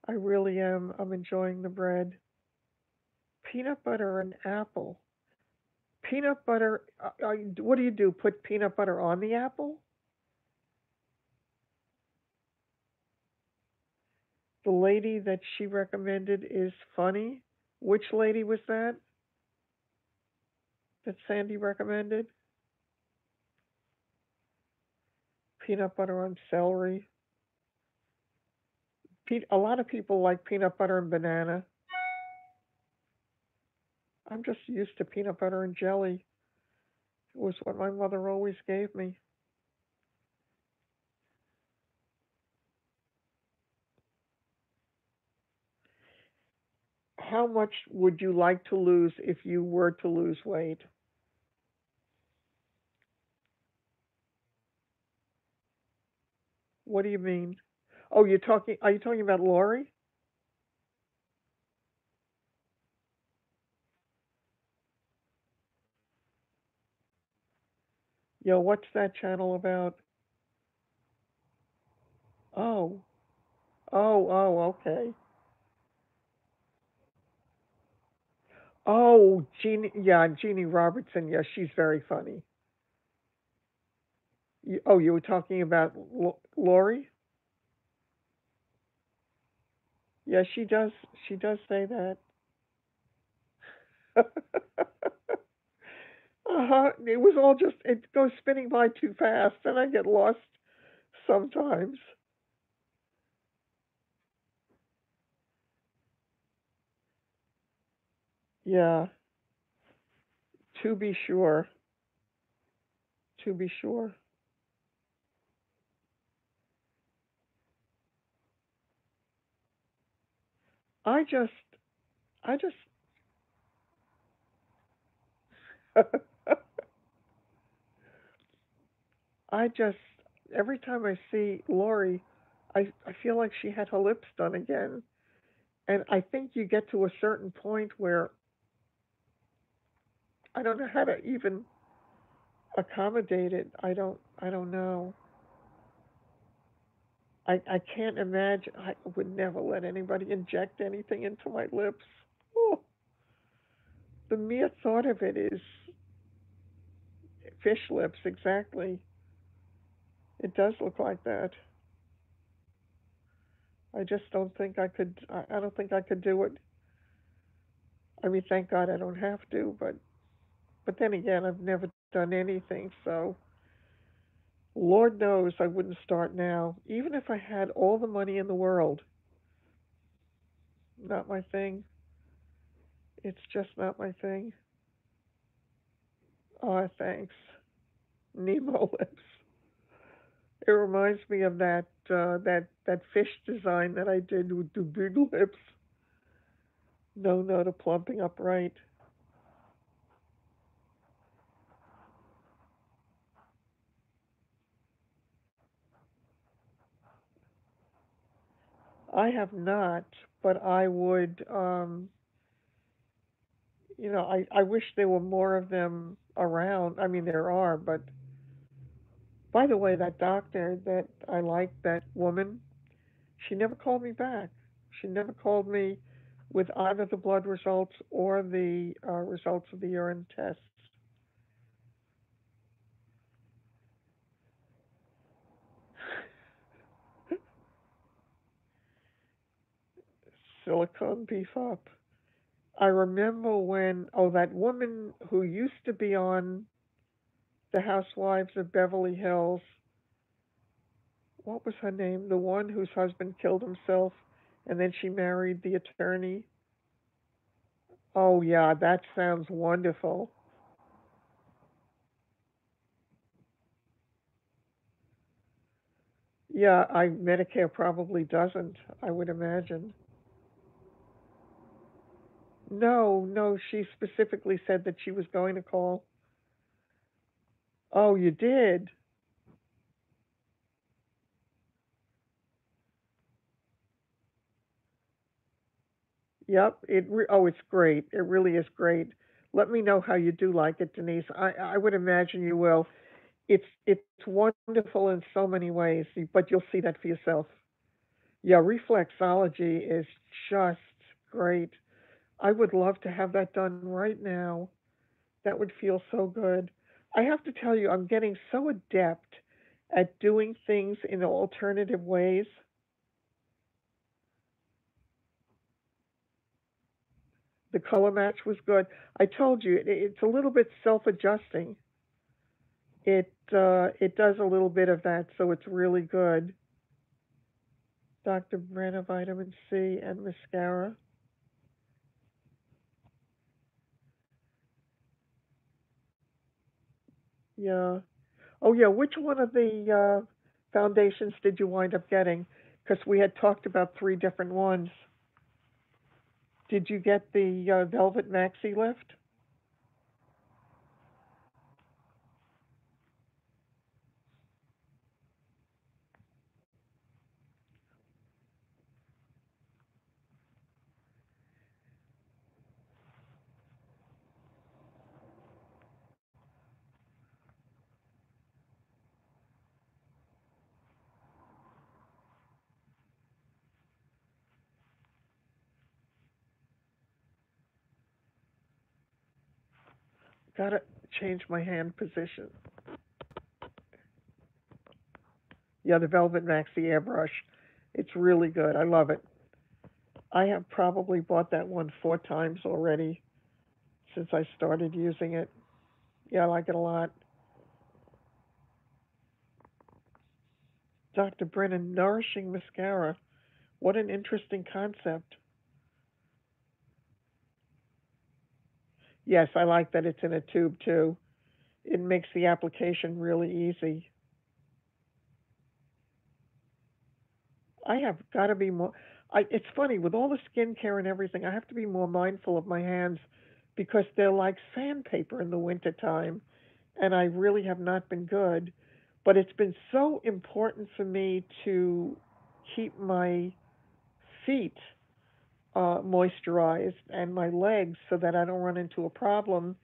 I really am. I'm enjoying the bread. Peanut butter and apple. Peanut butter, what do you do? Put peanut butter on the apple? The lady that she recommended is funny. Which lady was that Sandy recommended? Peanut butter on celery. A lot of people like peanut butter and banana. I'm just used to peanut butter and jelly. It was what my mother always gave me. How much would you like to lose if you were to lose weight? What do you mean? Oh, are you talking about Lori? Yo, what's that channel about? Oh, okay. Oh, Jeannie Robertson. Yeah, she's very funny. You were talking about Lori? Yeah, she does. She does say that. It was all just, it goes spinning by too fast, and I get lost sometimes. Yeah, to be sure. To be sure. I just, I just, I just, every time I see Lori, I feel like she had her lips done again. And I think you get to a certain point where I don't know how to even accommodate it. I don't know. I can't imagine. I would never let anybody inject anything into my lips. Oh, the mere thought of it is fish lips, exactly. It does look like that. I just don't think I could. I don't think I could do it. I mean, thank God I don't have to, but then again, I've never done anything, so Lord knows I wouldn't start now. Even if I had all the money in the world, not my thing. It's just not my thing. Oh, thanks. Nemo lips. It reminds me of that fish design that I did with the big lips. No, no to plumping up right. I have not, but I would. I wish there were more of them around. I mean, there are, but by the way, that doctor that I like, that woman, she never called me back. She never called me with either the blood results or the results of the urine tests. Silicone beef up. I remember when, oh, that woman who used to be on The Housewives of Beverly Hills, what was her name? The one whose husband killed himself and then she married the attorney. Oh, yeah, that sounds wonderful. Yeah, I Medicare probably doesn't, I would imagine. No, no, she specifically said that she was going to call. Oh, you did? Yep. Oh, it's great. It really is great. Let me know how you do like it, Denise. I would imagine you will. It's wonderful in so many ways, but you'll see that for yourself. Yeah, reflexology is just great. I would love to have that done right now. That would feel so good. I have to tell you, I'm getting so adept at doing things in alternative ways. The color match was good. I told you it's a little bit self-adjusting. It does a little bit of that, so it's really good. Dr. Brenna vitamin C and mascara. Yeah. Oh yeah. Which one of the foundations did you wind up getting? Because we had talked about three different ones. Did you get the Velvet Maxi Lift? Gotta change my hand position. Yeah, the Velvet Maxi airbrush. It's really good. I love it. I have probably bought that one 4 times already since I started using it. Yeah, I like it a lot. Dr. Brennan, nourishing mascara. What an interesting concept. Yes, I like that it's in a tube too. It makes the application really easy. I have got to be more. It's funny with all the skincare and everything. I have to be more mindful of my hands because they're like sandpaper in the wintertime, and I really have not been good. But it's been so important for me to keep my feet moisturized and my legs so that I don't run into a problem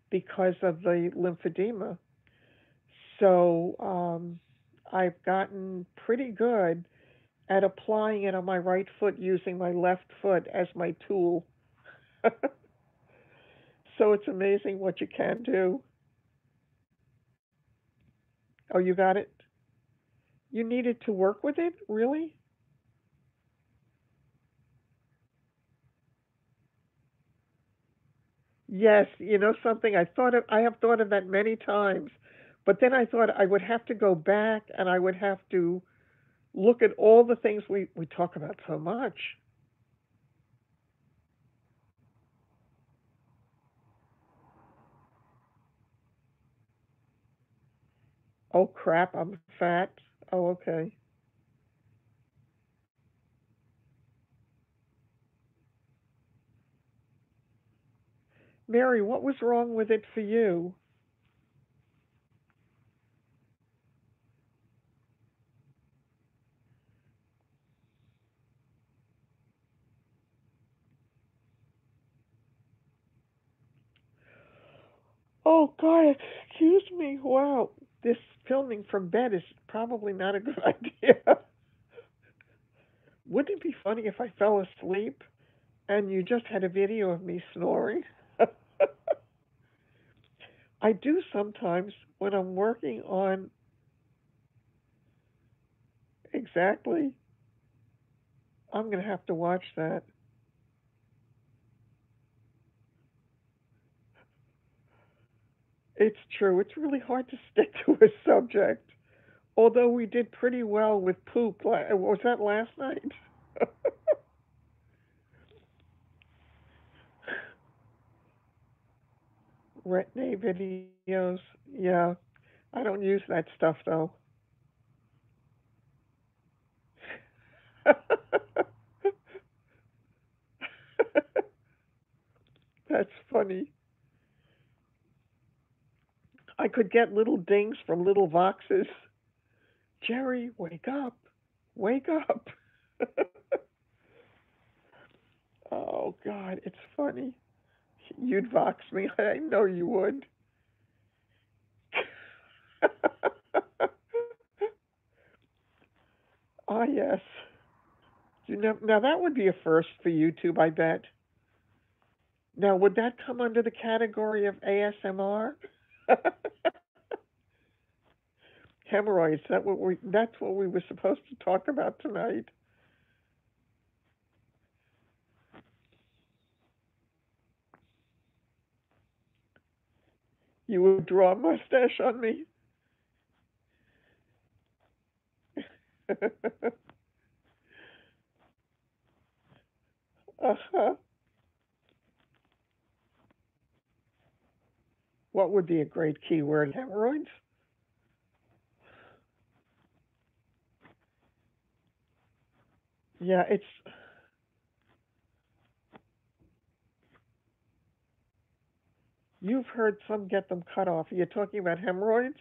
because of the lymphedema. So I've gotten pretty good at applying it on my right foot using my left foot as my tool. So it's amazing what you can do. Oh, you got it? You needed to work with it? Really? Yes, you know something, I have thought of that many times. But then I thought I would have to go back and I would have to look at all the things we talk about so much. Oh crap, I'm fat. Oh, okay. Mary, what was wrong with it for you? Oh God, excuse me. Wow, this filming from bed is probably not a good idea. Wouldn't it be funny if I fell asleep and you just had a video of me snoring? I do sometimes when I'm working on exactly. I'm gonna have to watch that. It's true. It's really hard to stick to a subject. Although we did pretty well with poop. Was that last night? Retin-A videos. Yeah, I don't use that stuff though. That's funny. I could get little dings from little voxes. Jerry, wake up. Wake up. Oh, God, it's funny. You'd vox me. I know you would. Ah, yes. Now, that would be a first for YouTube, I bet. Now, would that come under the category of ASMR? Hemorrhoids. That's what we were supposed to talk about tonight. You would draw a mustache on me. Uh-huh. What would be a great keyword? Hemorrhoids? Yeah, it's. You've heard some get them cut off. Are you talking about hemorrhoids?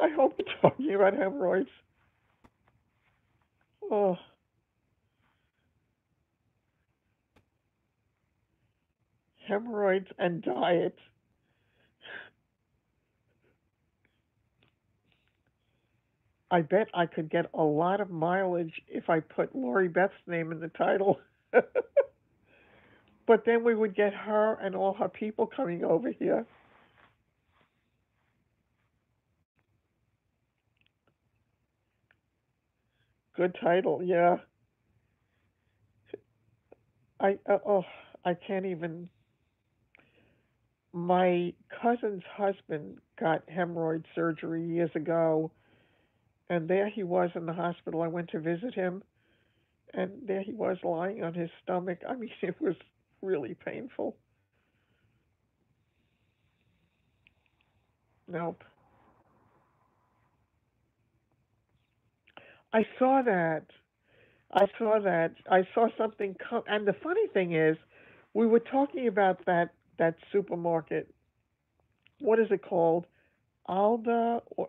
I hope you're talking about hemorrhoids. Oh, hemorrhoids and diet. I bet I could get a lot of mileage if I put Lori Beth's name in the title. But then we would get her and all her people coming over here. Good title, yeah. Oh, I can't even. My cousin's husband got hemorrhoid surgery years ago, and there he was in the hospital. I went to visit him, and there he was lying on his stomach. I mean, it was really painful. Nope. I saw that. I saw that. I saw something come. And the funny thing is, we were talking about that supermarket. What is it called? Alda or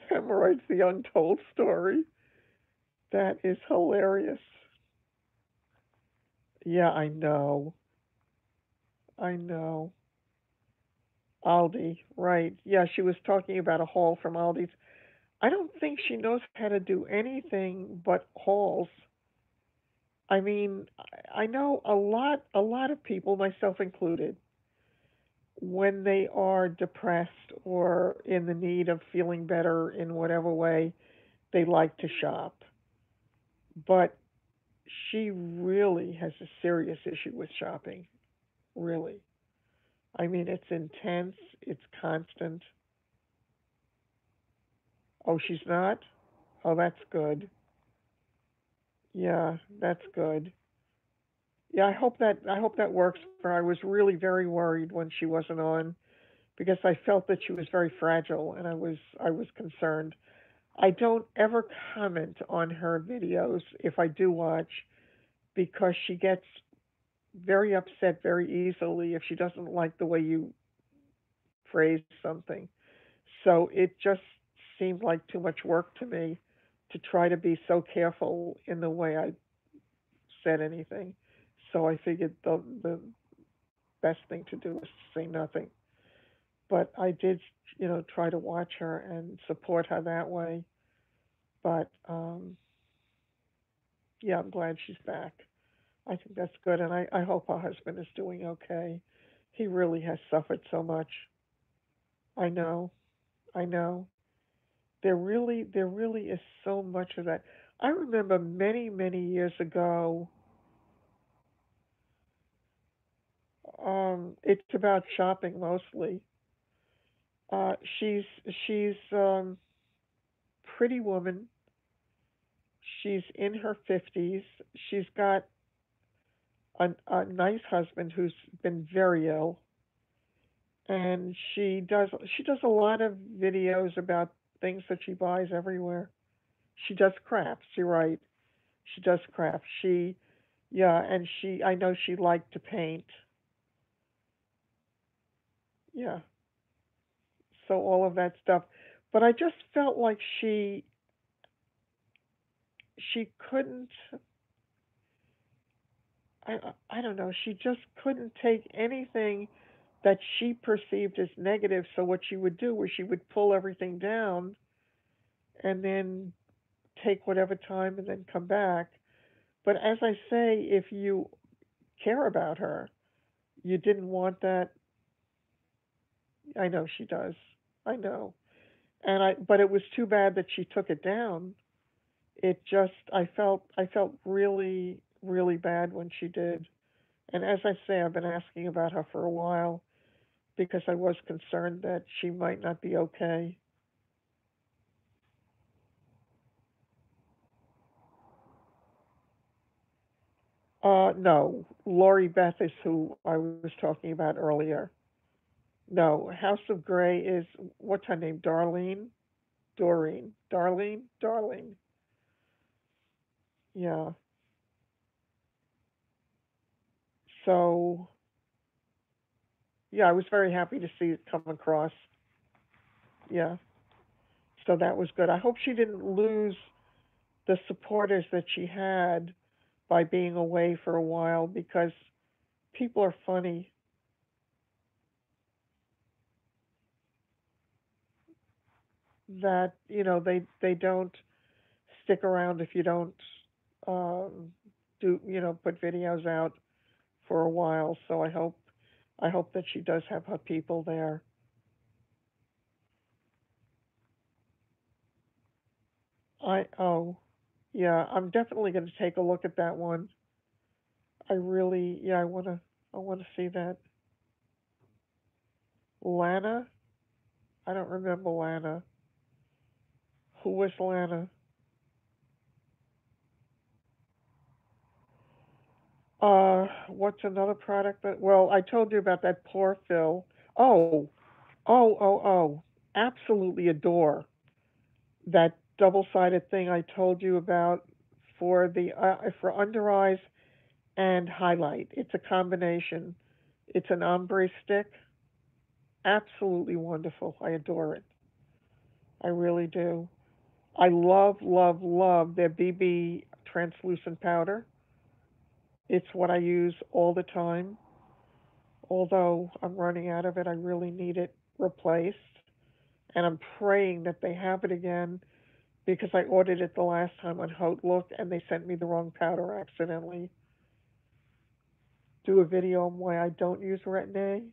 Hemorrhoids: The Untold Story. That is hilarious. Yeah, I know. I know. Aldi, right. Yeah, she was talking about a haul from Aldi's. I don't think she knows how to do anything but hauls. I mean, I know a lot of people, myself included, when they are depressed or in the need of feeling better in whatever way, they like to shop. But she really has a serious issue with shopping, really. I mean, it's intense, it's constant. Oh, she's not? Oh, that's good. Yeah, that's good. Yeah, I hope that works for her. I was really very worried when she wasn't on because I felt that she was very fragile and I was concerned. I don't ever comment on her videos if I do watch because she gets very upset very easily if she doesn't like the way you phrase something. So it just seemed like too much work to me to try to be so careful in the way I said anything. So I figured the best thing to do is to say nothing. But I did, try to watch her and support her that way. But yeah, I'm glad she's back. I think that's good, and I hope her husband is doing okay. He really has suffered so much. I know, I know. There really is so much of that. I remember many, many years ago. It's about shopping mostly. She's she's pretty woman. She's in her 50s. She's got a nice husband who's been very ill, and she does a lot of videos about things that she buys everywhere. She does crafts. You're right. She does crafts. Yeah, and I know she liked to paint. Yeah, so all of that stuff. But I just felt like she couldn't. I don't know. She just couldn't take anything that she perceived as negative. So what she would do was she would pull everything down and then take whatever time and then come back. But as I say, if you care about her, you didn't want that. I know she does. I know. But it was too bad that she took it down. I felt really, really bad when she did. And as I say, I've been asking about her for a while because I was concerned that she might not be okay. No, Lori Beth is who I was talking about earlier. No, House of Gray is, what's her name? Darlene? Darlene. Yeah. So, yeah, I was very happy to see it come across. Yeah. So that was good. I hope she didn't lose the supporters that she had by being away for a while because people are funny. That they don't stick around if you don't um, do put videos out for a while. So I hope that she does have her people there. Yeah, I'm definitely going to take a look at that one. I really, yeah, I want to see that. Lana, I don't remember Lana. Who was Lana? What's another product that? Well, I told you about that pore fill. Oh, oh. Absolutely adore that double-sided thing I told you about for under eyes and highlight. It's a combination. It's an ombre stick. Absolutely wonderful. I adore it. I really do. I love their BB translucent powder. It's what I use all the time. Although I'm running out of it, I really need it replaced. And I'm praying that they have it again because I ordered it the last time on Outlook and they sent me the wrong powder accidentally. Do a video on why I don't use Retin-A.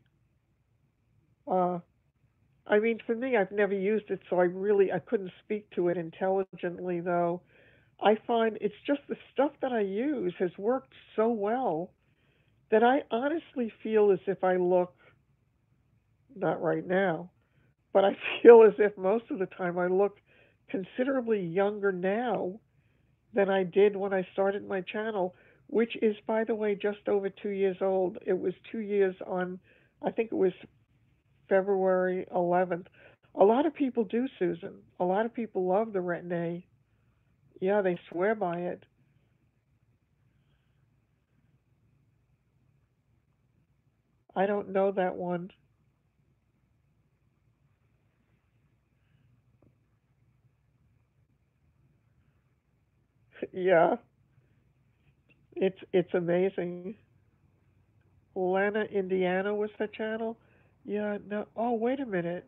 Uh, I mean, for me, I've never used it, so I couldn't speak to it intelligently. Though I find it's just the stuff that I use has worked so well that I honestly feel as if I look, not right now, but I feel as if most of the time I look considerably younger now than I did when I started my channel, which is, by the way, just over 2 years old. It was 2 years on, I think it was February 11th. A lot of people do, Susan. A lot of people love the Retin-A. Yeah, they swear by it. I don't know that one. Yeah, it's amazing. Lana, Indiana was the channel. Yeah, no. Oh, wait a minute.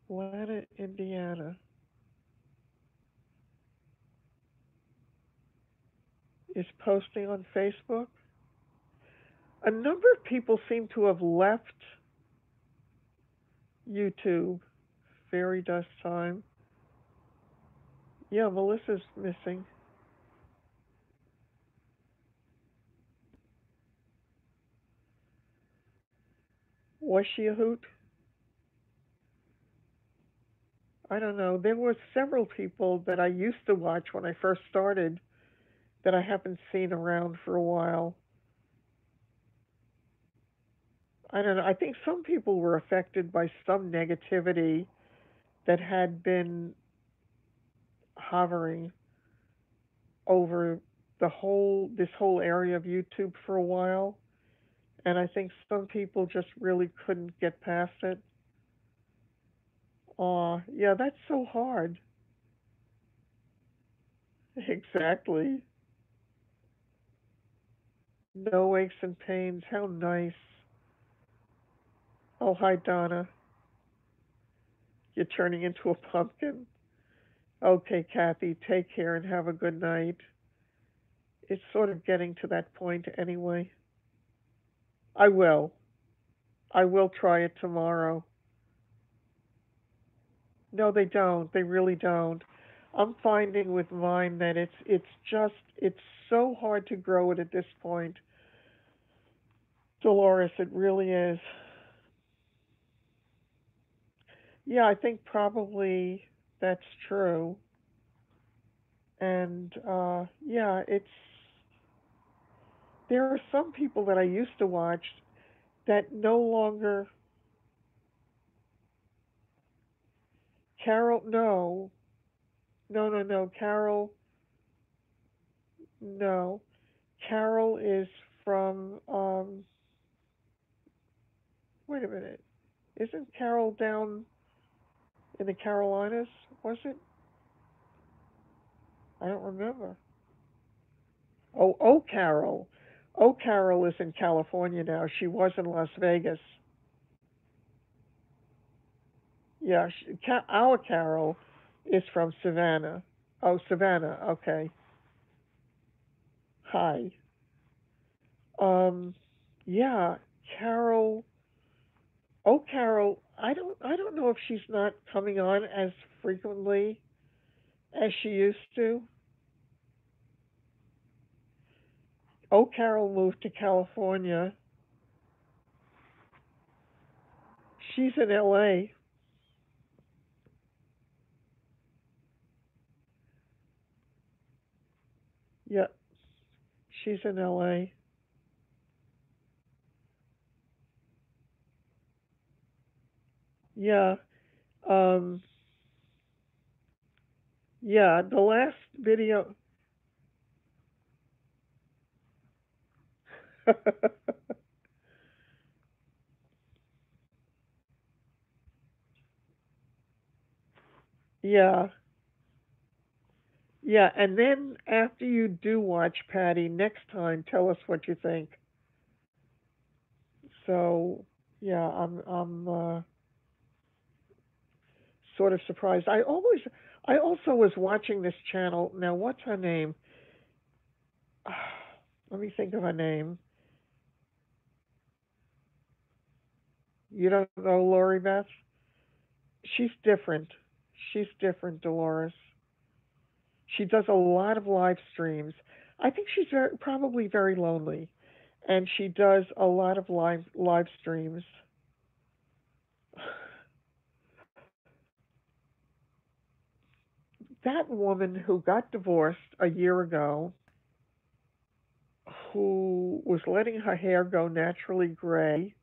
Lana, Indiana is posting on Facebook. A number of people seem to have left YouTube. Fairy dust time. Yeah, Melissa's missing. Was she a hoot? I don't know. There were several people that I used to watch when I first started that I haven't seen around for a while. I don't know. I think some people were affected by some negativity that had been hovering over this whole area of YouTube for a while, and I think some people just really couldn't get past it. Aw, yeah, that's so hard. Exactly. No aches and pains. How nice. Oh, hi, Donna. You're turning into a pumpkin. Okay, Kathy, take care and have a good night. It's sort of getting to that point anyway. I will. I will try it tomorrow. No, they don't. They really don't. I'm finding with mine that it's so hard to grow it at this point. Dolores, it really is. Yeah, I think probably that's true. And yeah, it's there are some people that I used to watch that no longer. Carol, no, no. No. Carol is from. Wait a minute. Isn't Carol down in the Carolinas? Was it? I don't remember. Oh, Carol. Oh, Carol is in California now. She was in Las Vegas. Yeah, our Carol is from Savannah. Oh, Savannah. Okay. Hi. Um, yeah, Carol. Oh, Carol. I don't know if she's not coming on as frequently as she used to. Oh, Carol moved to California. She's in LA. Yeah, she's in LA. Yeah. Um, yeah, the last video. Yeah. Yeah, and then after you do watch Patty, next time tell us what you think. So, yeah, I'm sort of surprised. I also was watching this channel. Now, what's her name? Let me think of her name. You don't know Lori Beth? She's different. She's different, Dolores. She does a lot of live streams. I think she's probably very lonely, and she does a lot of live streams. That woman who got divorced a year ago, who was letting her hair go naturally gray,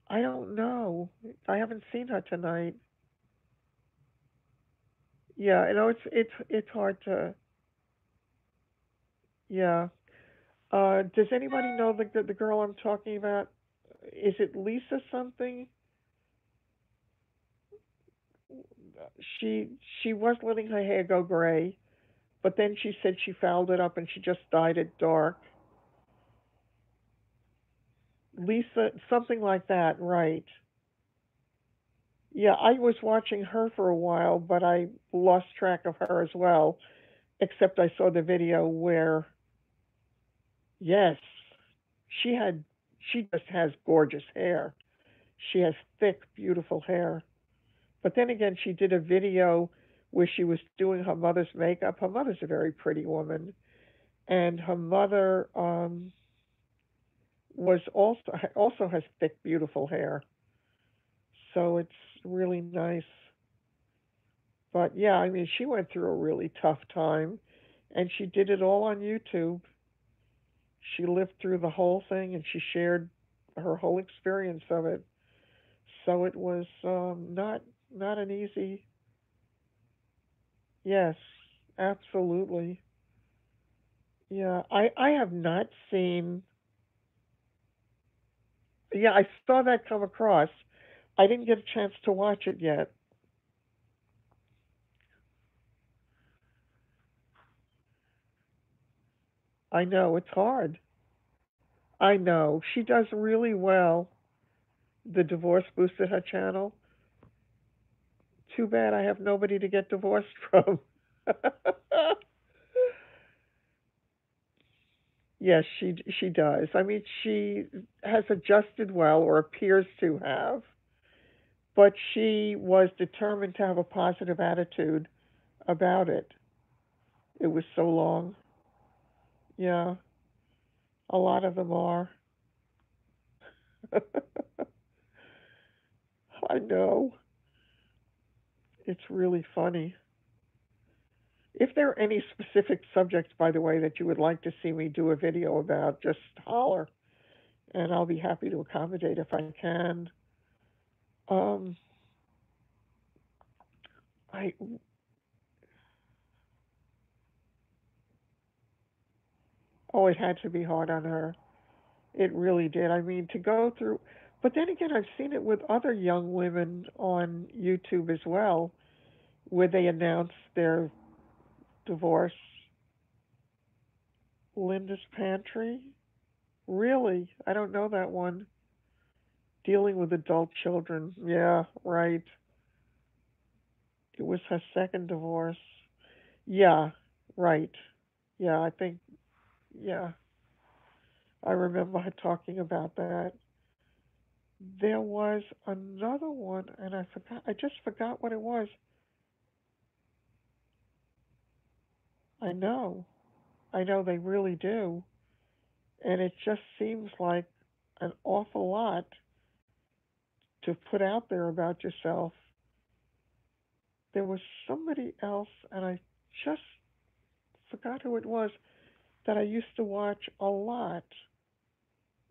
I don't know. I haven't seen her tonight. Yeah, you know it's hard to. Yeah. Does anybody know the girl I'm talking about? Is it Lisa something? She she was letting her hair go gray, but then she said she fouled it up and she just dyed it dark. Lisa, something like that, right? Yeah, I was watching her for a while, but I lost track of her as well. Except I saw the video where, yes, she had, she just has gorgeous hair. She has thick, beautiful hair. But then again, she did a video where she was doing her mother's makeup. Her mother's a very pretty woman, and her mother was also has thick, beautiful hair. So it's really nice. But yeah, I mean, she went through a really tough time, and she did it all on YouTube. She lived through the whole thing and she shared her whole experience of it. So it was not an easy. Yes, absolutely. Yeah, I have not seen. Yeah, I saw that come across. I didn't get a chance to watch it yet. I know it's hard. I know she does really well. The divorce boosted her channel. Too bad I have nobody to get divorced from. Yes, she does. I mean, she has adjusted well, or appears to have, but she was determined to have a positive attitude about it. It was so long. Yeah, a lot of them are. I know. It's really funny. If there are any specific subjects, by the way, that you would like to see me do a video about, just holler, and I'll be happy to accommodate if I can. Um, I Oh, it had to be hard on her. It really did. I mean, to go through, but then again, I've seen it with other young women on YouTube as well, where they announce their divorce. Linda's Pantry? Really? I don't know that one. Dealing with adult children. Yeah, right. It was her second divorce. Yeah, right. Yeah, I think, yeah, I remember her talking about that. There was another one, and I just forgot what it was. I know. I know they really do. And it just seems like an awful lot to put out there about yourself. There was somebody else, and I just forgot who it was, that I used to watch a lot,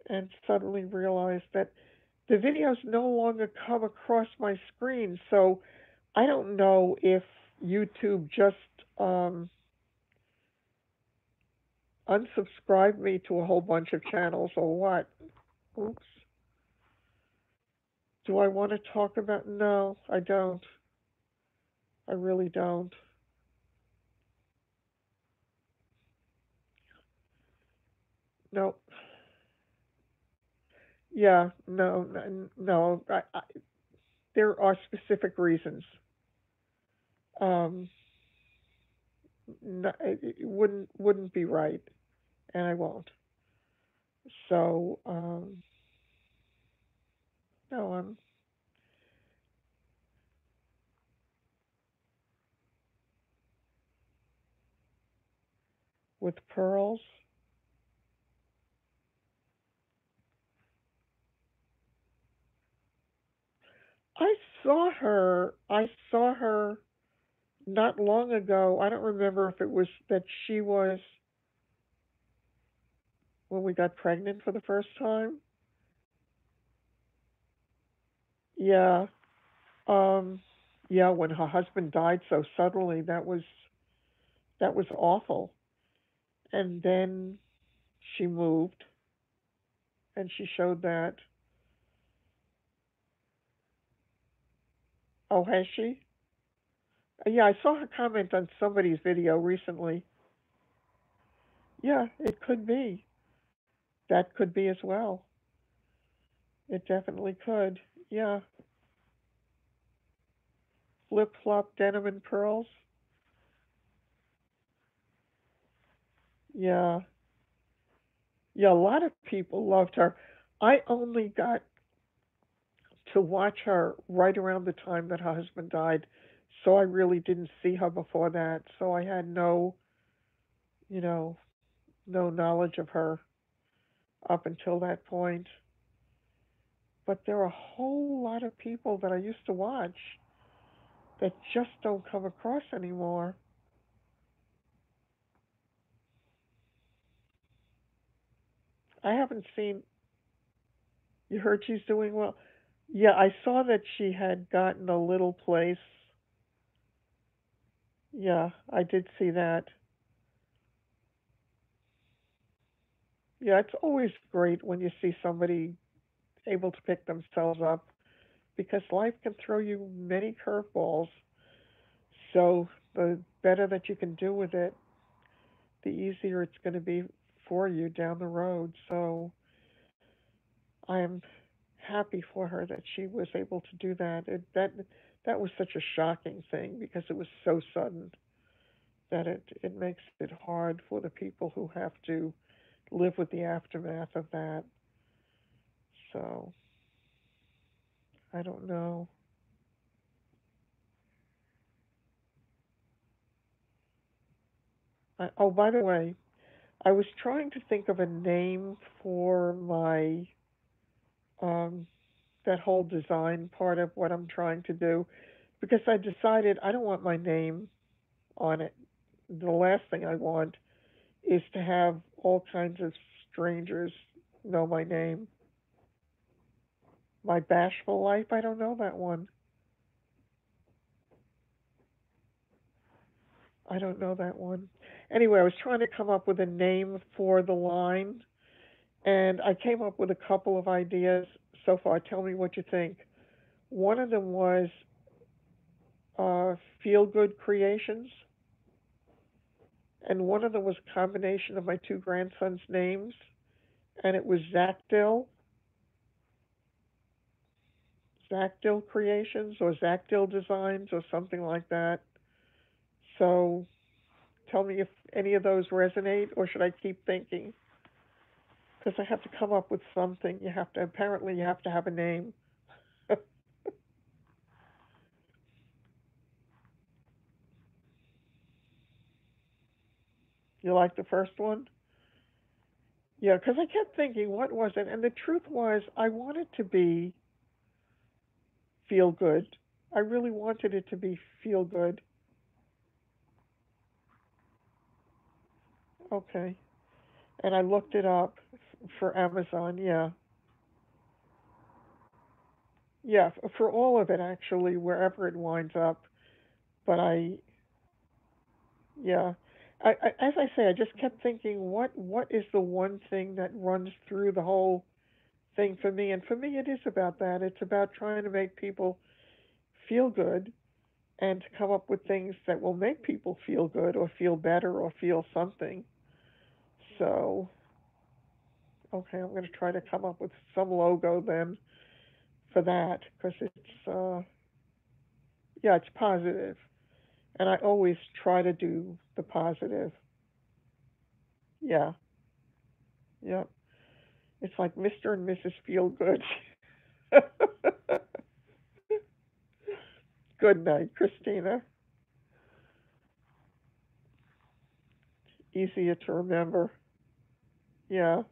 and suddenly realized that the videos no longer come across my screen. So I don't know if YouTube just unsubscribed me to a whole bunch of channels or what. Oops. Do I want to talk about? No, I don't. I really don't. No. Yeah, no. There are specific reasons. Um, no, it wouldn't be right, and I won't. So, no, I'm with pearls. I I saw her not long ago. I don't remember if it was that she was when we got pregnant for the first time. Yeah. Um, yeah, when her husband died so suddenly, that was awful. And then she moved, and she showed that. Oh, has she? Yeah, I saw her comment on somebody's video recently. Yeah, it could be. That could be as well. It definitely could. Yeah, flip flop denim and pearls. Yeah, yeah. A lot of people loved her. I only got to watch her right around the time that her husband died, so I really didn't see her before that. So I had you know, no knowledge of her up until that point. But there are a whole lot of people that I used to watch that just don't come across anymore. I haven't seen. You heard she's doing well? Yeah, I saw that she had gotten a little place. Yeah, I did see that. Yeah, it's always great when you see somebody able to pick themselves up because life can throw you many curveballs. So the better that you can do with it, the easier it's going to be for you down the road. So I am happy for her that she was able to do that. That was such a shocking thing because it was so sudden that it makes it hard for the people who have to live with the aftermath of that. So I don't know. Oh, by the way, I was trying to think of a name for my um, that whole design part of what I'm trying to do because I decided I don't want my name on it. The last thing I want is to have all kinds of strangers know my name. My bashful life, I don't know that one. I don't know that one. Anyway, I was trying to come up with a name for the line, and I came up with a couple of ideas so far. Tell me what you think. One of them was Feel Good Creations, and one of them was a combination of my two grandsons' names, and it was Zactyl Creations, or Zactyl Designs, or something like that. So tell me if any of those resonate, or should I keep thinking? Because I have to come up with something. You have to have a name. You like the first one? Yeah, because I kept thinking, what was it? And the truth was, I wanted to be feel good. I really wanted it to be feel good. Okay. And I looked it up for Amazon. Yeah. Yeah, for all of it, actually, wherever it winds up. But yeah. As I say, I just kept thinking, what is the one thing that runs through the whole thing for me? And for me, it is about that. It's about trying to make people feel good and to come up with things that will make people feel good or feel better or feel something. So, okay, I'm going to try to come up with some logo then for that because yeah, it's positive, and I always try to do the positive. Yeah, yeah. It's like Mr. and Mrs. Feel Good. Good night, Christina. Easier to remember. Yeah,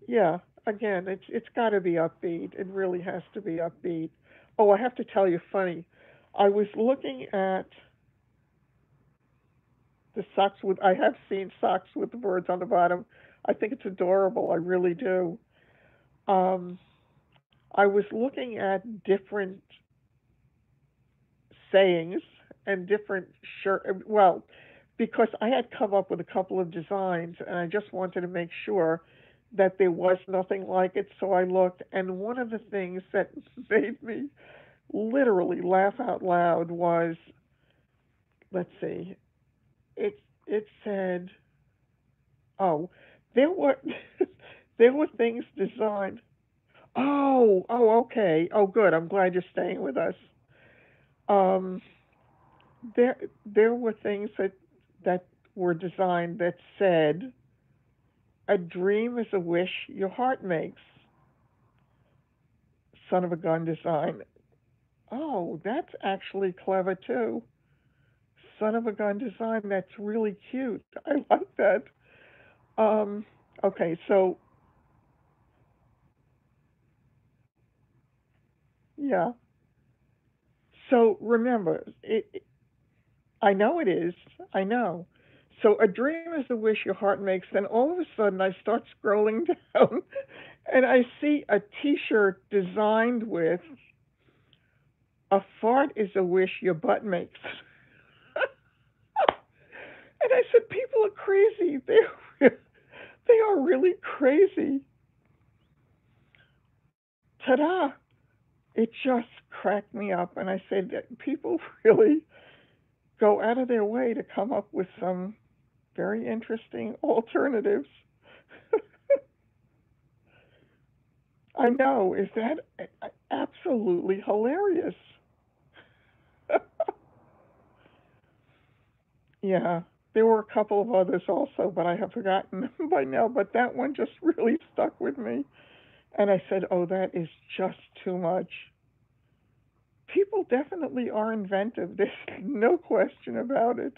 yeah. Again, it's got to be upbeat. It really has to be upbeat. Oh, I have to tell you, funny. I was looking at the socks with. I have seen socks with the birds on the bottom. I think it's adorable. I really do. Um, I was looking at different sayings and different shirt. Well, because I had come up with a couple of designs, and I just wanted to make sure that there was nothing like it. So I looked, and one of the things that made me literally laugh out loud was, let's see, it said, oh, there were there were things designed. Oh, okay. Oh, good. I'm glad you're staying with us. Um, there were things that were designed that said, "A dream is a wish your heart makes." Son of a gun design. Oh, that's actually clever too. Son of a gun design. That's really cute. I like that. Um, okay, so yeah. So remember, I know it is. I know. So a dream is a wish your heart makes. Then all of a sudden, I start scrolling down, and I see a T-shirt designed with "A fart is a wish your butt makes." And I said, "People are crazy. They are really crazy." Ta-da! It just cracked me up, and I said that people really go out of their way to come up with some very interesting alternatives. I know, is that absolutely hilarious? Yeah, there were a couple of others also, but I have forgotten them by now. But that one just really stuck with me. And I said, oh, that is just too much. People definitely are inventive. There's no question about it.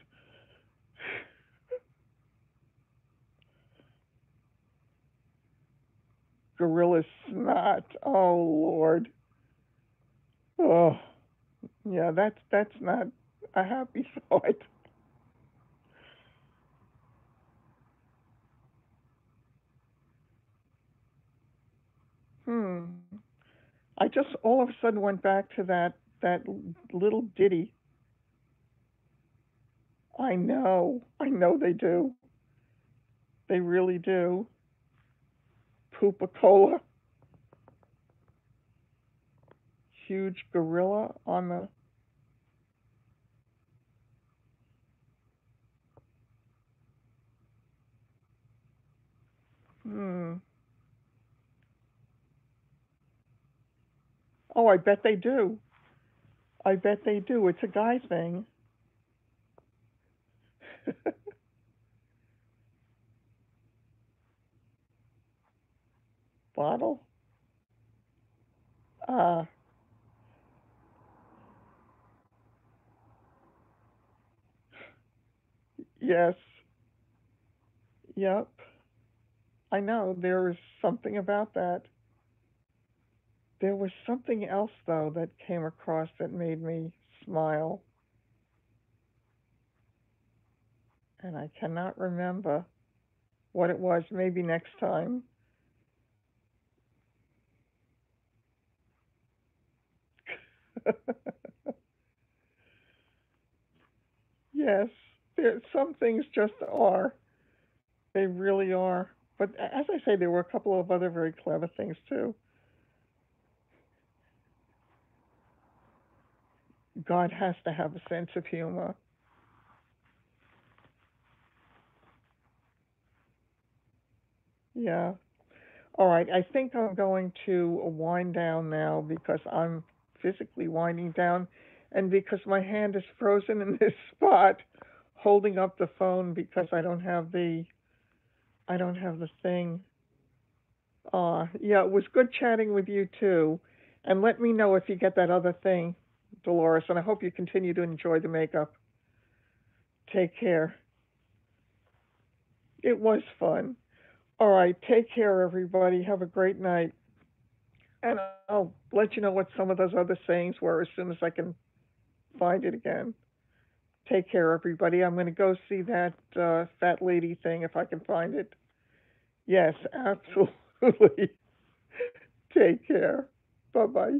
Gorilla snot. Oh, Lord. Oh, yeah, that's not a happy thought. Hmm. I just all of a sudden went back to that little ditty. I know they do. They really do. Poopa Cola, huge gorilla on the. Hmm. Oh, I bet they do. I bet they do. It's a guy thing. Bottle. Ah, yes. Yep. I know. There is something about that. There was something else though that came across that made me smile, and I cannot remember what it was. Maybe next time. Yes, there some things just are. They really are. But as I say, there were a couple of other very clever things too. God has to have a sense of humor. Yeah. All right. I think I'm going to wind down now because I'm physically winding down, and because my hand is frozen in this spot, holding up the phone because I don't have the thing. Yeah, it was good chatting with you too. And let me know if you get that other thing, Dolores, and I hope you continue to enjoy the makeup. Take care. It was fun. All right, take care, everybody. Have a great night. And I'll let you know what some of those other sayings were as soon as I can find it again. Take care, everybody. I'm going to go see that fat lady thing if I can find it. Yes, absolutely. Take care. Bye bye.